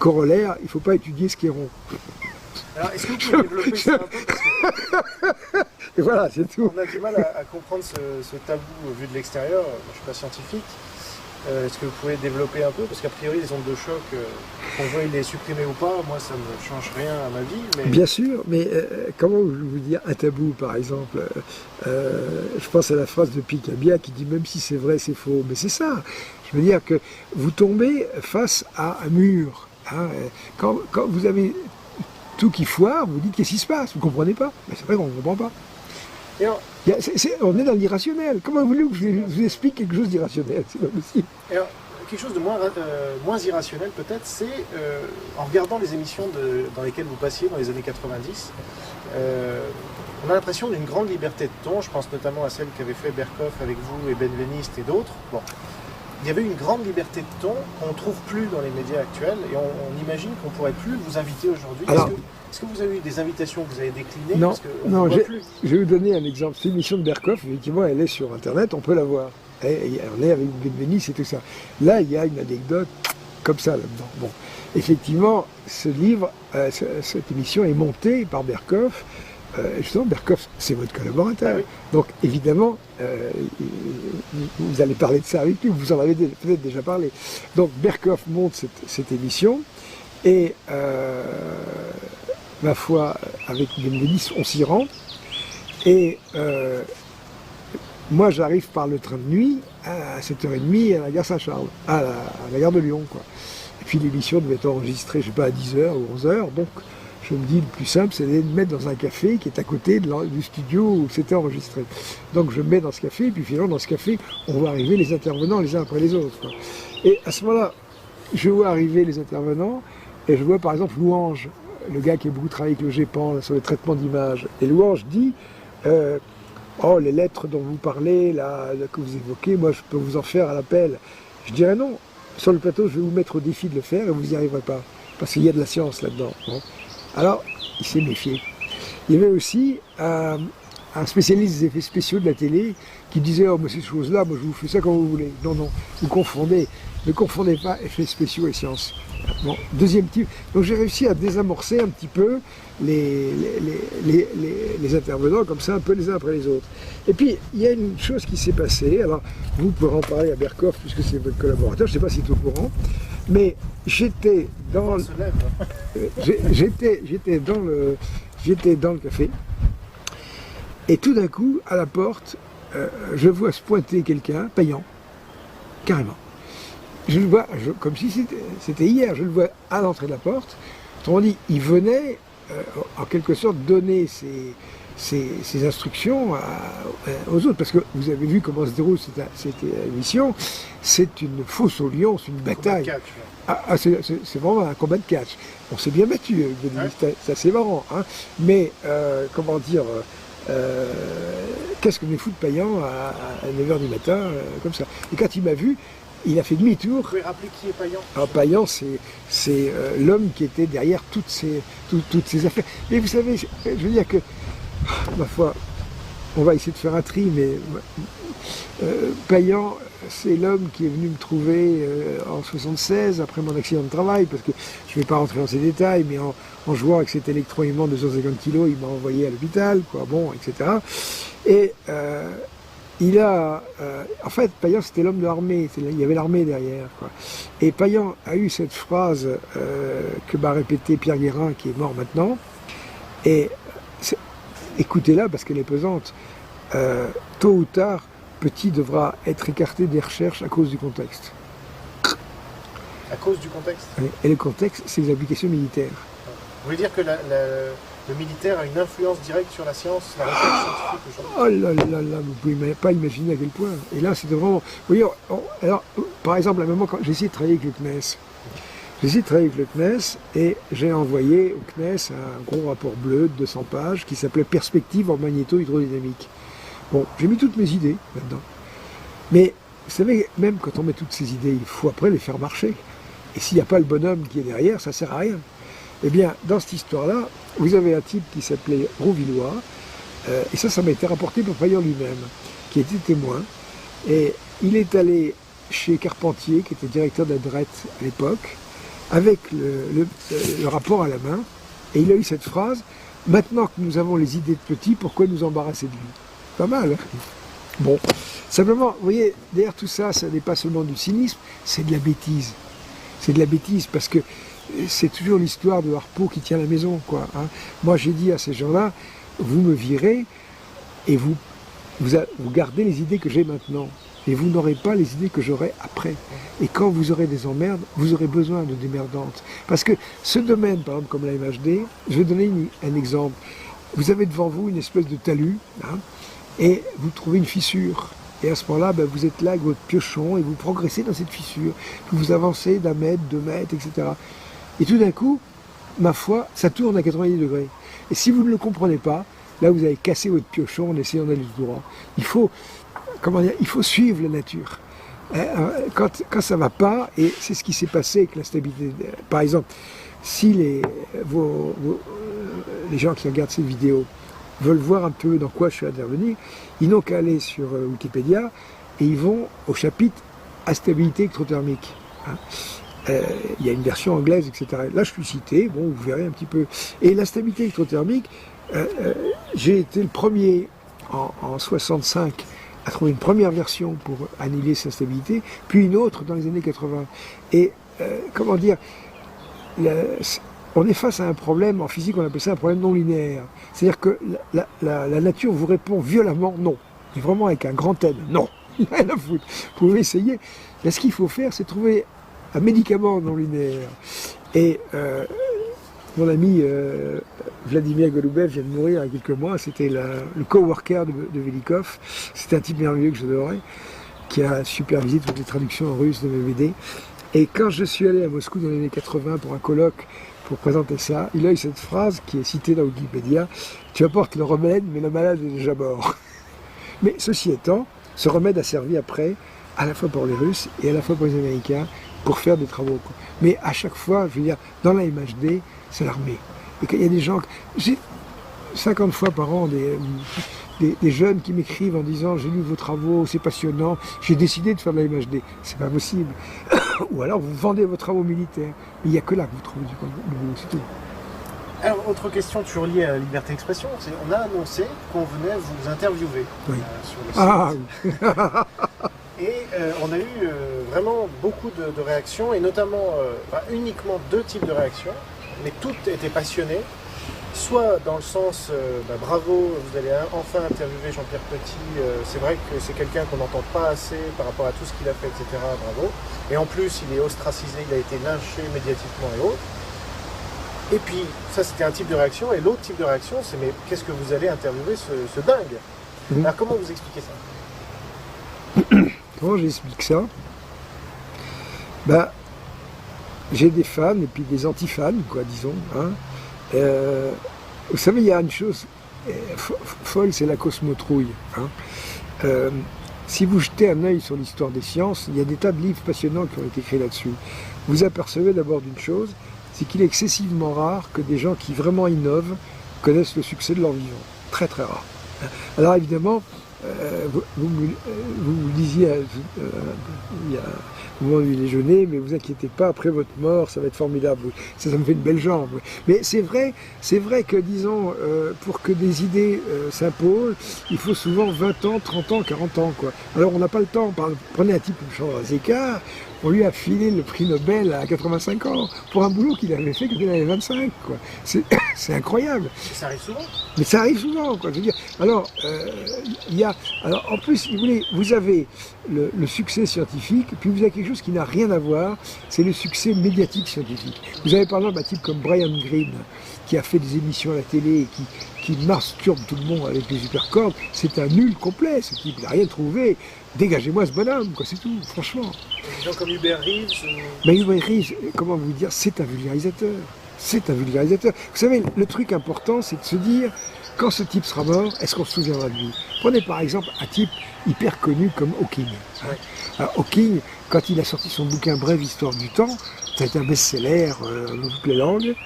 corollaire, il ne faut pas étudier ce qui est rond. Alors, est-ce que vous pouvez développer ça un peu parce que Et voilà, c'est tout. on a du mal à comprendre ce tabou vu de l'extérieur. Moi, je ne suis pas scientifique. Est-ce que vous pouvez développer un peu? Parce qu'a priori, les ondes de choc, qu'on veuille les supprimer ou pas, moi, ça ne change rien à ma vie. Mais... Bien sûr, mais comment vous dire un tabou, par exemple je pense à la phrase de Picabia qui dit « Même si c'est vrai, c'est faux ». Mais c'est ça. Je veux dire que vous tombez face à un mur. Hein, quand vous avez tout qui foire, vous dites « Qu'est-ce qui se passe ?» Vous ne comprenez pas. Mais c'est vrai qu'on ne comprend pas. Et alors, on est dans l'irrationnel. Comment voulez-vous que je vous explique quelque chose d'irrationnel? C'est pas possible. alors, quelque chose de moins irrationnel peut-être, c'est en regardant les émissions dans lesquelles vous passiez dans les années 90, on a l'impression d'une grande liberté de ton. Je pense notamment à celle qu'avait fait Berkoff avec vous et Benveniste et d'autres. Bon, il y avait une grande liberté de ton qu'on ne trouve plus dans les médias actuels et on imagine qu'on ne pourrait plus vous inviter aujourd'hui. Est-ce que vous avez eu des invitations que vous avez déclinées? Non, parce non, je vais vous donner un exemple. Cette émission de Berkoff, effectivement, elle est sur Internet, on peut la voir. Et on est avec Benveniste et tout ça. Là, il y a une anecdote comme ça là-dedans. Bon, effectivement, ce livre, cette émission est montée par Berkoff. Justement, Berkoff, c'est votre collaborateur. Ah oui. Donc, évidemment, vous allez parler de ça avec lui, vous en avez peut-être déjà parlé. Donc, Berkoff monte cette émission, et ma foi, avec Benveniste, on s'y rend. Et moi, j'arrive par le train de nuit à 7h30 à la gare Saint-Charles, à la gare de Lyon, quoi. Et puis l'émission devait être enregistrée, je ne sais pas, à 10h ou 11h, donc je me dis, le plus simple, c'est de me mettre dans un café qui est à côté du studio où c'était enregistré. Donc je me mets dans ce café, et puis finalement, dans ce café, on voit arriver les intervenants les uns après les autres, quoi. Et à ce moment-là, je vois arriver les intervenants, et je vois par exemple Louange, le gars qui a beaucoup travaillé avec le GEPAN, là, sur le traitement d'images. Et Louange dit, oh, les lettres dont vous parlez, là, que vous évoquez, moi je peux vous en faire à l'appel. Je dirais non. Sur le plateau, je vais vous mettre au défi de le faire et vous n'y arriverez pas. Parce qu'il y a de la science là-dedans. Bon. Alors, il s'est méfié. Il y avait aussi un spécialiste des effets spéciaux de la télé qui disait « Oh, mais ces choses-là, moi je vous fais ça comme vous voulez. » Non, non, vous confondez. Ne confondez pas effets spéciaux et science. Bon, deuxième type. Donc j'ai réussi à désamorcer un petit peu les intervenants comme ça, un peu les uns après les autres. Et puis, il y a une chose qui s'est passée. Alors, vous pourrez en parler à Berkoff, puisque c'est votre collaborateur, je ne sais pas s'il est au courant, mais j'étais dans le café, et tout d'un coup, à la porte, je vois se pointer quelqu'un, payant, carrément. Je le vois, comme si c'était hier, je le vois à l'entrée de la porte. Autrement dit, il venait, en quelque sorte, donner ses instructions aux autres. Parce que vous avez vu comment se déroule cette émission. C'est une fosse aux lions, c'est une bataille. C'est vraiment un combat de catch. On s'est bien battu, c'est assez marrant. Hein. Mais, comment dire, qu'est-ce que mes fous de Payan à 9h du matin, comme ça. Et quand il m'a vu, il a fait demi-tour. Vous pouvez rappeler qui est Payan? Alors, Payan, c'est l'homme qui était derrière toutes ces affaires. Et vous savez, je veux dire que, ma foi, on va essayer de faire un tri, mais Payan, c'est l'homme qui est venu me trouver en 76, après mon accident de travail, parce que je ne vais pas rentrer dans ces détails, mais en jouant avec cet électro-aimant de 250 kg, il m'a envoyé à l'hôpital, quoi, bon, etc. Et il a... en fait, Payan, c'était l'homme de l'armée, il y avait l'armée derrière, quoi. Et Payan a eu cette phrase que m'a répétée Pierre Guérin, qui est mort maintenant, et écoutez-la parce qu'elle est pesante. Tôt ou tard, Petit devra être écarté des recherches à cause du contexte. À cause du contexte? Et le contexte, c'est les applications militaires. Vous voulez dire que le militaire a une influence directe sur la science, la recherche scientifique aujourd'hui? Oh là là là, vous ne pouvez pas imaginer à quel point. Et là, c'était vraiment... Vous voyez, alors, par exemple, à un moment, quand j'ai essayé de travailler avec le CNES, et j'ai envoyé au CNES un gros rapport bleu de 200 pages qui s'appelait Perspective en magnéto-hydrodynamique. Bon, j'ai mis toutes mes idées là-dedans. Mais vous savez, même quand on met toutes ces idées, il faut après les faire marcher. Et s'il n'y a pas le bonhomme qui est derrière, ça ne sert à rien. Eh bien, dans cette histoire-là, vous avez un type qui s'appelait Rouvillois, et ça m'a été rapporté par Payan lui-même, qui était témoin. Et il est allé chez Carpentier, qui était directeur d'Adret à l'époque, avec le rapport à la main, et il a eu cette phrase: « Maintenant que nous avons les idées de Petit, pourquoi nous embarrasser de lui ?» Pas mal, hein. Bon, simplement, vous voyez, derrière tout ça, ça n'est pas seulement du cynisme, c'est de la bêtise. C'est de la bêtise, parce que c'est toujours l'histoire de Harpeau qui tient la maison, quoi. Hein. Moi, j'ai dit à ces gens-là, vous me virez, et vous gardez les idées que j'ai maintenant. Et vous n'aurez pas les idées que j'aurai après. Et quand vous aurez des emmerdes, vous aurez besoin de démerdantes. Parce que ce domaine, par exemple, comme la MHD, je vais donner un exemple. Vous avez devant vous une espèce de talus, hein, et vous trouvez une fissure. Et à ce moment-là, ben, vous êtes là avec votre piochon et vous progressez dans cette fissure. Puis vous avancez d'1 mètre, 2 mètres, etc. Et tout d'un coup, ma foi, ça tourne à 90 degrés. Et si vous ne le comprenez pas, là vous avez cassé votre piochon en essayant d'aller tout droit. Il faut suivre la nature. Quand ça ne va pas, et c'est ce qui s'est passé avec la stabilité. Par exemple, si les gens qui regardent cette vidéo veulent voir un peu dans quoi je suis intervenu, ils n'ont qu'à aller sur Wikipédia et ils vont au chapitre à stabilité électrothermique. Hein. Il y a une version anglaise, etc. Là, je suis cité, bon, vous verrez un petit peu. Et la stabilité électrothermique, j'ai été le premier en 65 à trouver une première version pour annihiler sa stabilité, puis une autre dans les années 80. Et comment dire, on est face à un problème, en physique on appelle ça un problème non linéaire. C'est-à-dire que la nature vous répond violemment non. Et vraiment avec un grand N, non. Rien à foutre. Vous pouvez essayer. Mais ce qu'il faut faire, c'est trouver un médicament non linéaire. Et mon ami Vladimir Golubev vient de mourir il y a quelques mois. C'était le coworker de Velikov. C'était un type merveilleux que j'adorais, qui a supervisé toutes les traductions en russe de mes BD. Et quand je suis allé à Moscou dans les années 80 pour un colloque, pour présenter ça, il a eu cette phrase qui est citée dans Wikipédia: « Tu apportes le remède, mais le malade est déjà mort. » Mais ceci étant, ce remède a servi après, à la fois pour les Russes et à la fois pour les Américains, pour faire des travaux. Mais à chaque fois, je veux dire, dans la MHD, c'est l'armée. Et qu'il y a des gens... J'ai 50 fois par an des jeunes qui m'écrivent en disant « J'ai lu vos travaux, c'est passionnant, j'ai décidé de faire de la MHD. » C'est pas possible. Ou alors vous vendez vos travaux militaires. Mais il n'y a que là que vous trouvez du boulot, c'est tout. Alors, autre question toujours liée à la liberté d'expression, c'est on a annoncé qu'on venait vous interviewer sur le site. Ah, oui. Et on a eu vraiment beaucoup de réactions, et notamment uniquement 2 types de réactions, mais toutes étaient passionnées. Soit dans le sens, bravo, vous allez enfin interviewer Jean-Pierre Petit, c'est vrai que c'est quelqu'un qu'on n'entend pas assez par rapport à tout ce qu'il a fait, etc., bravo. Et en plus, il est ostracisé, il a été lynché médiatiquement et autres. Et puis, ça c'était un type de réaction, et l'autre type de réaction, c'est mais qu'est-ce que vous allez interviewer ce dingue? Alors comment vous expliquez ça? Comment j'explique ça? Bah, j'ai des fans et puis des anti-fans, quoi, disons. Hein. Vous savez, il y a une chose folle, c'est la cosmotrouille. Hein. Si vous jetez un œil sur l'histoire des sciences, il y a des tas de livres passionnants qui ont été écrits là-dessus. Vous apercevez d'abord d'une chose, c'est qu'il est excessivement rare que des gens qui vraiment innovent connaissent le succès de leur vivant. Très très rare. Alors évidemment, vous me disiez il y a au moment du déjeuner, mais vous inquiétez pas, après votre mort, ça va être formidable. Ça me fait une belle jambe. Mais c'est vrai que, disons, pour que des idées s'imposent, il faut souvent 20 ans, 30 ans, 40 ans, quoi. Alors on n'a pas le temps. Prenez un type comme Charles Zécard, on lui a filé le prix Nobel à 85 ans, pour un boulot qu'il avait fait quand il avait 25, quoi. C'est incroyable. Et ça arrive souvent. Mais ça arrive souvent, quoi. Je veux dire, alors, alors, en plus, vous avez le succès scientifique, puis vous avez quelque chose qui n'a rien à voir, c'est le succès médiatique scientifique. Vous avez par exemple un type comme Brian Greene, qui a fait des émissions à la télé et qui masturbe tout le monde avec les supercordes. C'est un nul complet, ce type, il n'a rien trouvé. Dégagez-moi ce bonhomme, quoi, c'est tout, franchement. Des gens comme Hubert Reeves Mais Hubert Reeves, comment vous dire, c'est un vulgarisateur. C'est un vulgarisateur. Vous savez, le truc important, c'est de se dire, quand ce type sera mort, est-ce qu'on se souviendra de lui? Prenez par exemple un type hyper connu comme Hawking. Ouais. Alors, Hawking, quand il a sorti son bouquin Brève histoire du temps, ça a été un best-seller dans toutes les langues.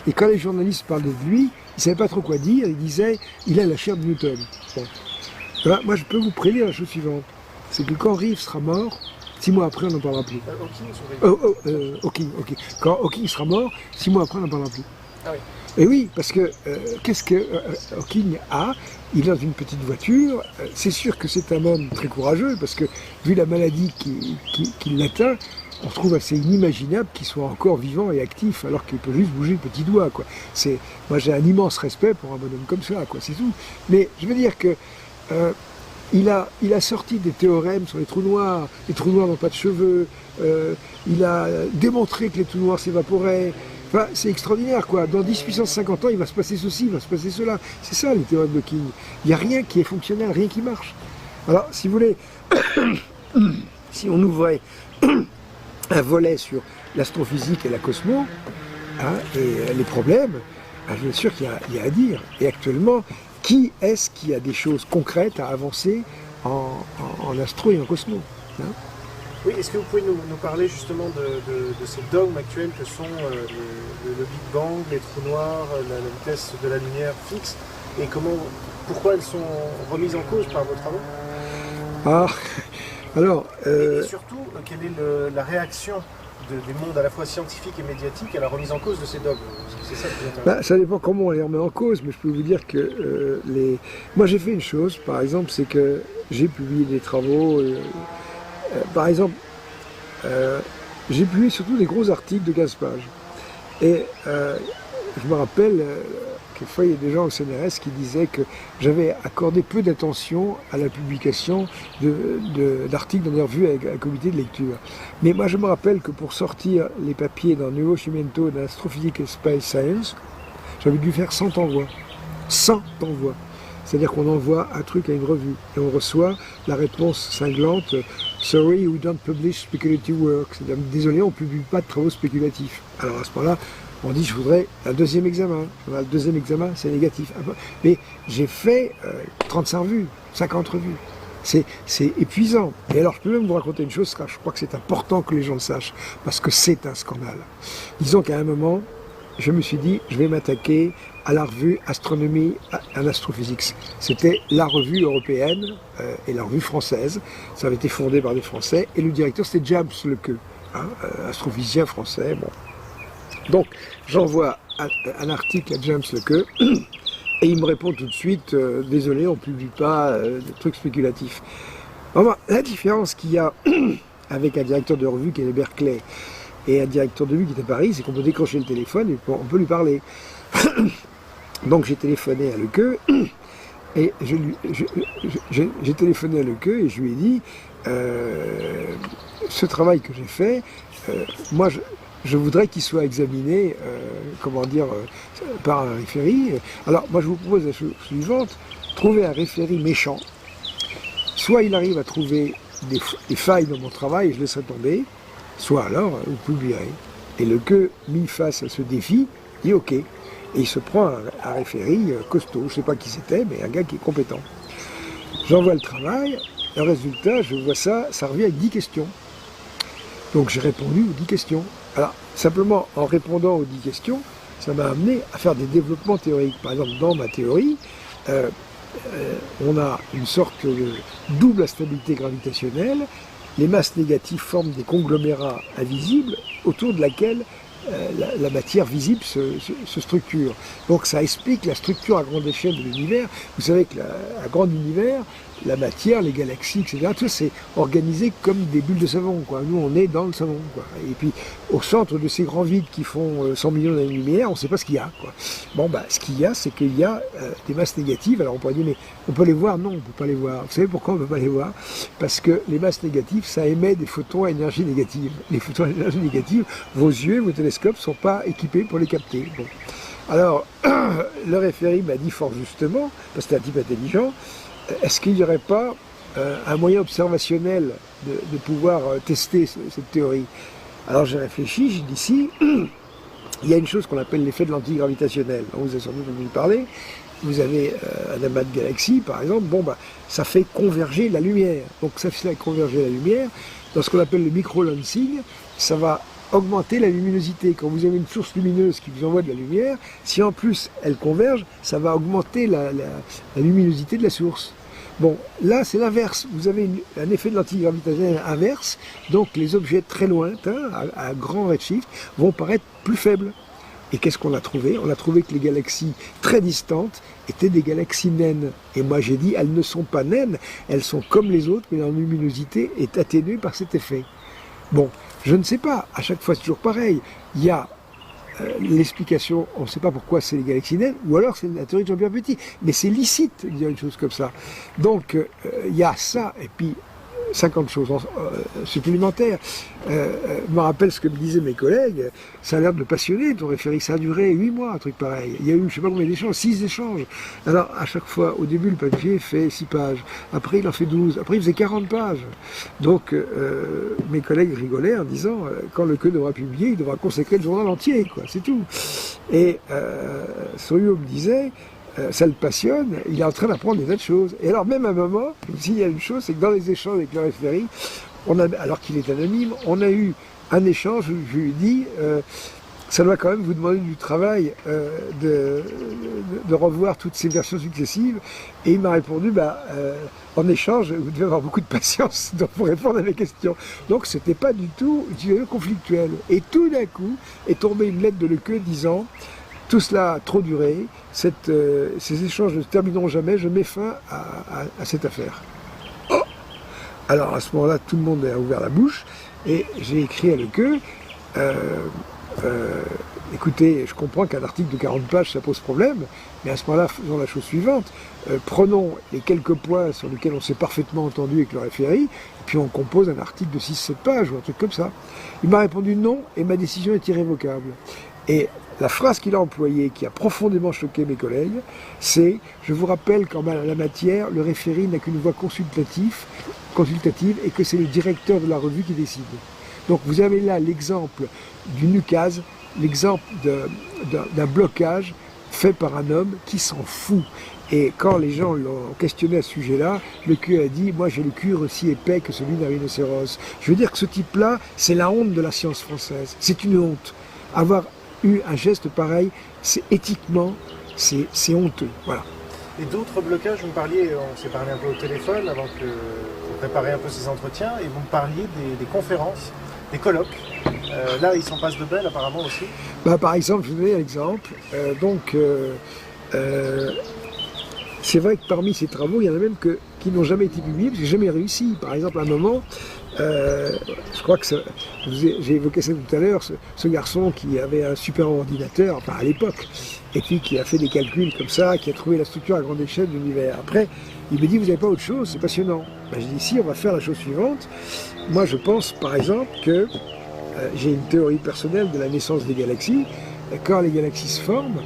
Et quand les journalistes parlaient de lui, ils ne savaient pas trop quoi dire. Ils disaient, il a la chair de Newton. Bon. Alors, moi, je peux vous prédire la chose suivante. C'est que quand Reeves sera mort, 6 mois après, on n'en parlera plus. Hawking. Quand Hawking sera mort, 6 mois après, on n'en parlera plus. Ah oui. Et oui, parce que qu'est-ce que Hawking a? Il est dans une petite voiture. C'est sûr que c'est un homme très courageux, parce que vu la maladie qui l'atteint, on trouve assez inimaginable qu'il soit encore vivant et actif, alors qu'il peut juste bouger le petit doigt, quoi. Moi, j'ai un immense respect pour un bonhomme comme ça, quoi. C'est tout. Mais je veux dire que il a sorti des théorèmes sur les trous noirs n'ont pas de cheveux, il a démontré que les trous noirs s'évaporaient. Enfin, c'est extraordinaire, quoi. Dans 10 puissance 50 ans, il va se passer ceci, il va se passer cela. C'est ça, les théorèmes de King. Il n'y a rien qui est fonctionnel, rien qui marche. Alors, si vous voulez, si on ouvrait un volet sur l'astrophysique et la cosmo, hein, et les problèmes, bien sûr qu'il y a à dire. Et actuellement, qui est-ce qui a des choses concrètes à avancer en astro et en cosmo, hein? Oui, est-ce que vous pouvez nous parler justement de ces dogmes actuels que sont le Big Bang, les trous noirs, la vitesse de la lumière fixe, et pourquoi elles sont remises en cause par vos travaux? Ah, alors... Et surtout, quelle est la réaction des mondes à la fois scientifiques et médiatiques à la remise en cause de ces dogmes? C'est ça qui vous intéresse. Ça dépend comment on les remet en cause, mais je peux vous dire que moi j'ai fait une chose, par exemple, c'est que j'ai publié des travaux... par exemple, j'ai publié surtout des gros articles de 15 pages. Et je me rappelle quelquefois il y a des gens au CNRS qui disaient que j'avais accordé peu d'attention à la publication d'articles dans des revues avec un comité de lecture. Mais moi je me rappelle que pour sortir les papiers dans Nuevo Cimento d'Astrophysique et Space Science, j'avais dû faire 100 envois. 100 envois. C'est-à-dire qu'on envoie un truc à une revue et on reçoit la réponse cinglante « Sorry, we don't publish speculative work ». C'est-à-dire « Désolé, on ne publie pas de travaux spéculatifs ». Alors à ce moment-là, on dit « Je voudrais un deuxième examen ». Le deuxième examen, c'est négatif. Mais j'ai fait 35 revues, 50 revues. C'est épuisant. Et alors, je peux même vous raconter une chose, car je crois que c'est important que les gens le sachent, parce que c'est un scandale. Disons qu'à un moment, je me suis dit, je vais m'attaquer à la revue Astronomy and Astrophysics. C'était la revue européenne et la revue française. Ça avait été fondé par des Français. Et le directeur, c'était James Lequeux, hein, astrophysicien français. Bon. Donc, j'envoie un article à James Lequeux. Et il me répond tout de suite, désolé, on ne publie pas de trucs spéculatifs. Enfin, la différence qu'il y a avec un directeur de revue qui est à Berkeley et un directeur de revue qui est à Paris, c'est qu'on peut décrocher le téléphone et on peut lui parler. Donc j'ai téléphoné à Lequeux et j'ai téléphoné à Lequeux et je lui ai dit ce travail que j'ai fait, moi, je voudrais qu'il soit examiné, par un référé. Alors, moi, je vous propose la chose suivante, trouver un référé méchant. Soit il arrive à trouver des failles dans mon travail et je laisserai tomber, soit alors, vous publierez. Et le queue, mis face à ce défi, dit OK. Et il se prend un référé costaud, je ne sais pas qui c'était, mais un gars qui est compétent. J'envoie le travail, le résultat, je vois ça revient avec 10 questions. Donc j'ai répondu aux 10 questions. Alors, simplement, en répondant aux 10 questions, ça m'a amené à faire des développements théoriques. Par exemple, dans ma théorie, on a une sorte de double instabilité gravitationnelle. Les masses négatives forment des conglomérats invisibles autour de laquelle la matière visible se structure. Donc ça explique la structure à grande échelle de l'univers. Vous savez que à grand univers, la matière, les galaxies, etc., tout c'est organisé comme des bulles de savon, quoi. Nous, on est dans le savon, quoi. Et puis, au centre de ces grands vides qui font 100 millions d'années-lumière, on ne sait pas ce qu'il y a, quoi. Bon, ce qu'il y a, c'est qu'il y a des masses négatives. Alors, on pourrait dire, mais on peut les voir? Non, on ne peut pas les voir. Vous savez pourquoi on ne peut pas les voir? Parce que les masses négatives, ça émet des photons à énergie négative. Les photons à énergie négative, vos yeux, vos télescopes ne sont pas équipés pour les capter. Bon. Alors, le référé m'a dit fort justement, parce que c'est un type intelligent, est-ce qu'il n'y aurait pas un moyen observationnel de pouvoir tester cette théorie? Alors j'ai réfléchi, j'ai dit si, il y a une chose qu'on appelle l'effet de l'antigravitationnel. Vous avez sans doute entendu parler, vous avez un amas de galaxies par exemple, ça fait converger la lumière. Donc ça fait converger la lumière, dans ce qu'on appelle le micro-lensing, ça va augmenter la luminosité. Quand vous avez une source lumineuse qui vous envoie de la lumière, si en plus elle converge, ça va augmenter la luminosité de la source. Bon, là c'est l'inverse. Vous avez un effet de l'antigravitationnel inverse, donc les objets très lointains, à grand redshift, vont paraître plus faibles. Et qu'est-ce qu'on a trouvé? On a trouvé que les galaxies très distantes étaient des galaxies naines. Et moi j'ai dit, elles ne sont pas naines, elles sont comme les autres, mais leur luminosité est atténuée par cet effet. Bon, je ne sais pas, à chaque fois c'est toujours pareil. Il y a l'explication, on ne sait pas pourquoi c'est les galaxies naines, ou alors c'est la théorie de Jean-Pierre Petit. Mais c'est licite de dire une chose comme ça. Donc, il y a ça, et puis 50 choses supplémentaires. Je me rappelle ce que me disaient mes collègues, ça a l'air de le passionner, ton référé, ça a duré 8 mois, un truc pareil. Il y a eu, je ne sais pas combien d'échanges, 6 échanges. Alors, à chaque fois, au début, le papier fait 6 pages, après il en fait 12, après il faisait 40 pages. Donc, mes collègues rigolaient en disant, quand le queue devra publier, il devra consacrer le journal entier, quoi, c'est tout. Et Soyo me disait, ça le passionne, il est en train d'apprendre des tas de choses. Et alors même à un moment, s'il y a une chose, c'est que dans les échanges avec le référé, alors qu'il est anonyme, on a eu un échange où je lui ai dit, ça doit quand même vous demander du travail de revoir toutes ces versions successives. Et il m'a répondu, en échange, vous devez avoir beaucoup de patience pour répondre à mes questions. Donc c'était pas du tout conflictuel. Et tout d'un coup est tombée une lettre de Lequeux disant, tout cela a trop duré, ces échanges ne se termineront jamais, je mets fin à cette affaire. Oh, alors à ce moment-là, tout le monde a ouvert la bouche, et j'ai écrit à Lequeux, écoutez, je comprends qu'un article de 40 pages, ça pose problème, mais à ce moment-là, faisons la chose suivante, prenons les quelques points sur lesquels on s'est parfaitement entendu avec le référé, et puis on compose un article de 6-7 pages, ou un truc comme ça. Il m'a répondu non, et ma décision est irrévocable. Et la phrase qu'il a employée, qui a profondément choqué mes collègues, c'est « Je vous rappelle qu'en la matière, le référé n'a qu'une voix consultative et que c'est le directeur de la revue qui décide. » Donc vous avez là l'exemple d'une ukase, l'exemple d'un blocage fait par un homme qui s'en fout. Et quand les gens l'ont questionné à ce sujet-là, Lequeux a dit « Moi j'ai le cuir aussi épais que celui d'un rhinocéros. » Je veux dire que ce type-là, c'est la honte de la science française. C'est une honte. Avoir eu un geste pareil, c'est éthiquement, c'est honteux. Voilà. Et d'autres blocages, vous me parliez, on s'est parlé un peu au téléphone avant que vous prépariez un peu ces entretiens, et vous me parliez des conférences, des colloques. Là, il s'en passe de belles apparemment aussi. Par exemple, je vous donne un exemple. C'est vrai que parmi ces travaux, il y en a même qui n'ont jamais été publiés, parce que j'ai jamais réussi. Par exemple, à un moment, je crois que j'ai évoqué ça tout à l'heure, ce garçon qui avait un super ordinateur, à l'époque, et puis qui a fait des calculs comme ça, qui a trouvé la structure à grande échelle de l'univers. Après, il me dit, vous n'avez pas autre chose, c'est passionnant. Je dis, si, on va faire la chose suivante. Moi, je pense, par exemple, que j'ai une théorie personnelle de la naissance des galaxies. Quand les galaxies se forment,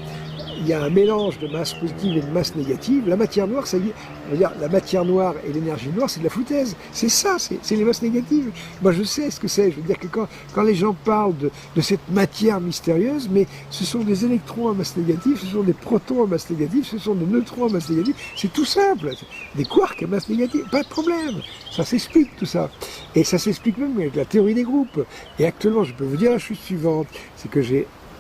il y a un mélange de masse positive et de masse négative. La matière noire, ça y est, je veux dire, la matière noire et l'énergie noire, c'est de la foutaise. C'est ça, c'est les masses négatives. Moi, je sais ce que c'est. Je veux dire que quand les gens parlent de cette matière mystérieuse, mais ce sont des électrons à masse négative, ce sont des protons à masse négative, ce sont des neutrons à masse négative. C'est tout simple. Des quarks à masse négative, pas de problème. Ça s'explique, tout ça. Et ça s'explique même avec la théorie des groupes. Et actuellement, je peux vous dire la chose suivante, c'est que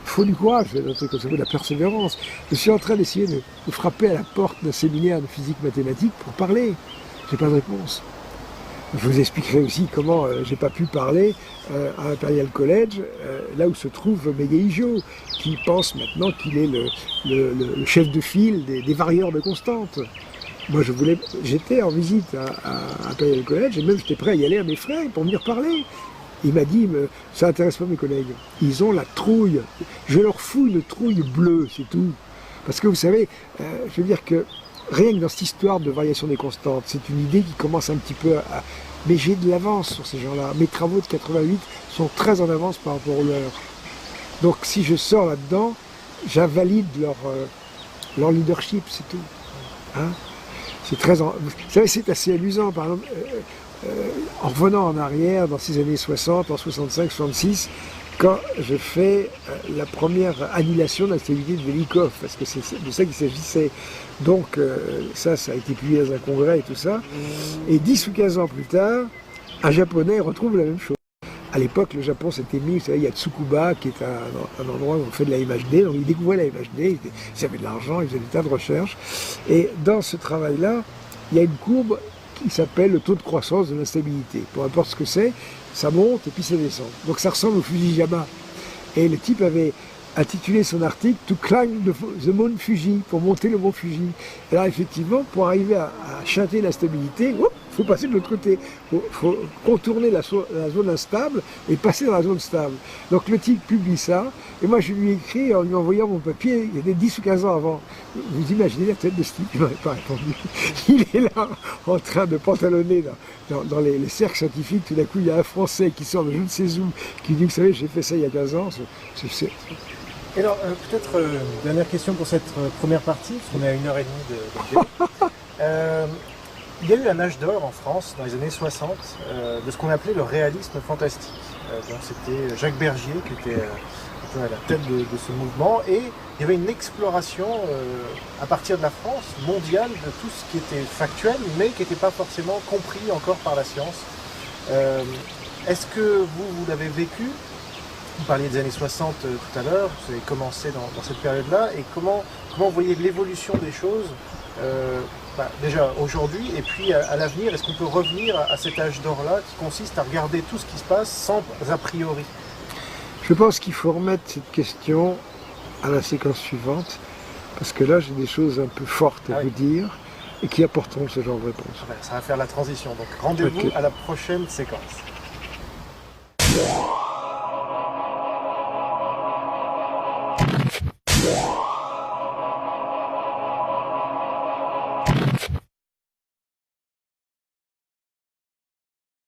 faut du courage, c'est un truc comme ça, de la persévérance. Je suis en train d'essayer de frapper à la porte d'un séminaire de physique mathématique pour parler. J'ai pas de réponse. Je vous expliquerai aussi comment j'ai pas pu parler à Imperial College, là où se trouve Megueijo, qui pense maintenant qu'il est le chef de file des varieurs de constante. Moi, j'étais en visite à Imperial College et même j'étais prêt à y aller à mes frais pour venir parler. Il m'a dit, ça n'intéresse pas mes collègues. Ils ont la trouille. Je leur fous une trouille bleue, c'est tout. Parce que vous savez, je veux dire que rien que dans cette histoire de variation des constantes, c'est une idée qui commence un petit peu à... Mais j'ai de l'avance sur ces gens-là. Mes travaux de 88 sont très en avance par rapport aux leurs. Donc si je sors là-dedans, j'invalide leur leadership, c'est tout. Hein, c'est vous savez, c'est assez amusant, par exemple... en revenant en arrière, dans ces années 60, en 65, 66, quand je fais la première annihilation de la stabilité de Velikov, parce que c'est de ça qu'il s'agissait. Donc ça a été publié dans un congrès et tout ça. Et 10 ou 15 ans plus tard, un Japonais retrouve la même chose. À l'époque, le Japon s'était mis, vous savez, il y a Tsukuba, qui est un endroit où on fait de la MHD, donc il découvrait la MHD, ils avaient de l'argent, ils faisaient des tas de recherches. Et dans ce travail-là, il y a une courbe qui s'appelle le taux de croissance de l'instabilité. Peu importe ce que c'est, ça monte et puis ça descend. Donc ça ressemble au Fujiyama. Et le type avait intitulé son article « To climb the Mount Fuji », pour monter le mont Fuji. Et là, effectivement, pour arriver à chanter la stabilité, il faut passer de l'autre côté. Il faut contourner la zone instable et passer dans la zone stable. Donc le type publie ça, et moi je lui ai écrit en lui envoyant mon papier, il y avait 10 ou 15 ans avant. Vous imaginez la tête de ce type, il ne m'avait pas répondu. Il est là, en train de pantalonner dans les cercles scientifiques. Tout d'un coup, il y a un Français qui sort de je ne sais où, qui dit, vous savez, j'ai fait ça il y a 15 ans. Et alors, peut-être dernière question pour cette première partie, parce qu'on est à 1h30 de il y a eu un âge d'or en France, dans les années 60, de ce qu'on appelait le réalisme fantastique. Donc c'était Jacques Bergier qui était un peu à la tête de ce mouvement, et il y avait une exploration à partir de la France mondiale de tout ce qui était factuel, mais qui n'était pas forcément compris encore par la science. Est-ce que vous l'avez vécu? Vous parliez des années 60 tout à l'heure, vous avez commencé dans cette période-là, et comment vous voyez l'évolution des choses déjà aujourd'hui, et puis à l'avenir, est-ce qu'on peut revenir à cet âge d'or-là qui consiste à regarder tout ce qui se passe sans a priori? Je pense qu'il faut remettre cette question à la séquence suivante, parce que là j'ai des choses un peu fortes à vous dire, et qui apporteront ce genre de réponse. Ça va faire la transition, donc rendez-vous à la prochaine séquence.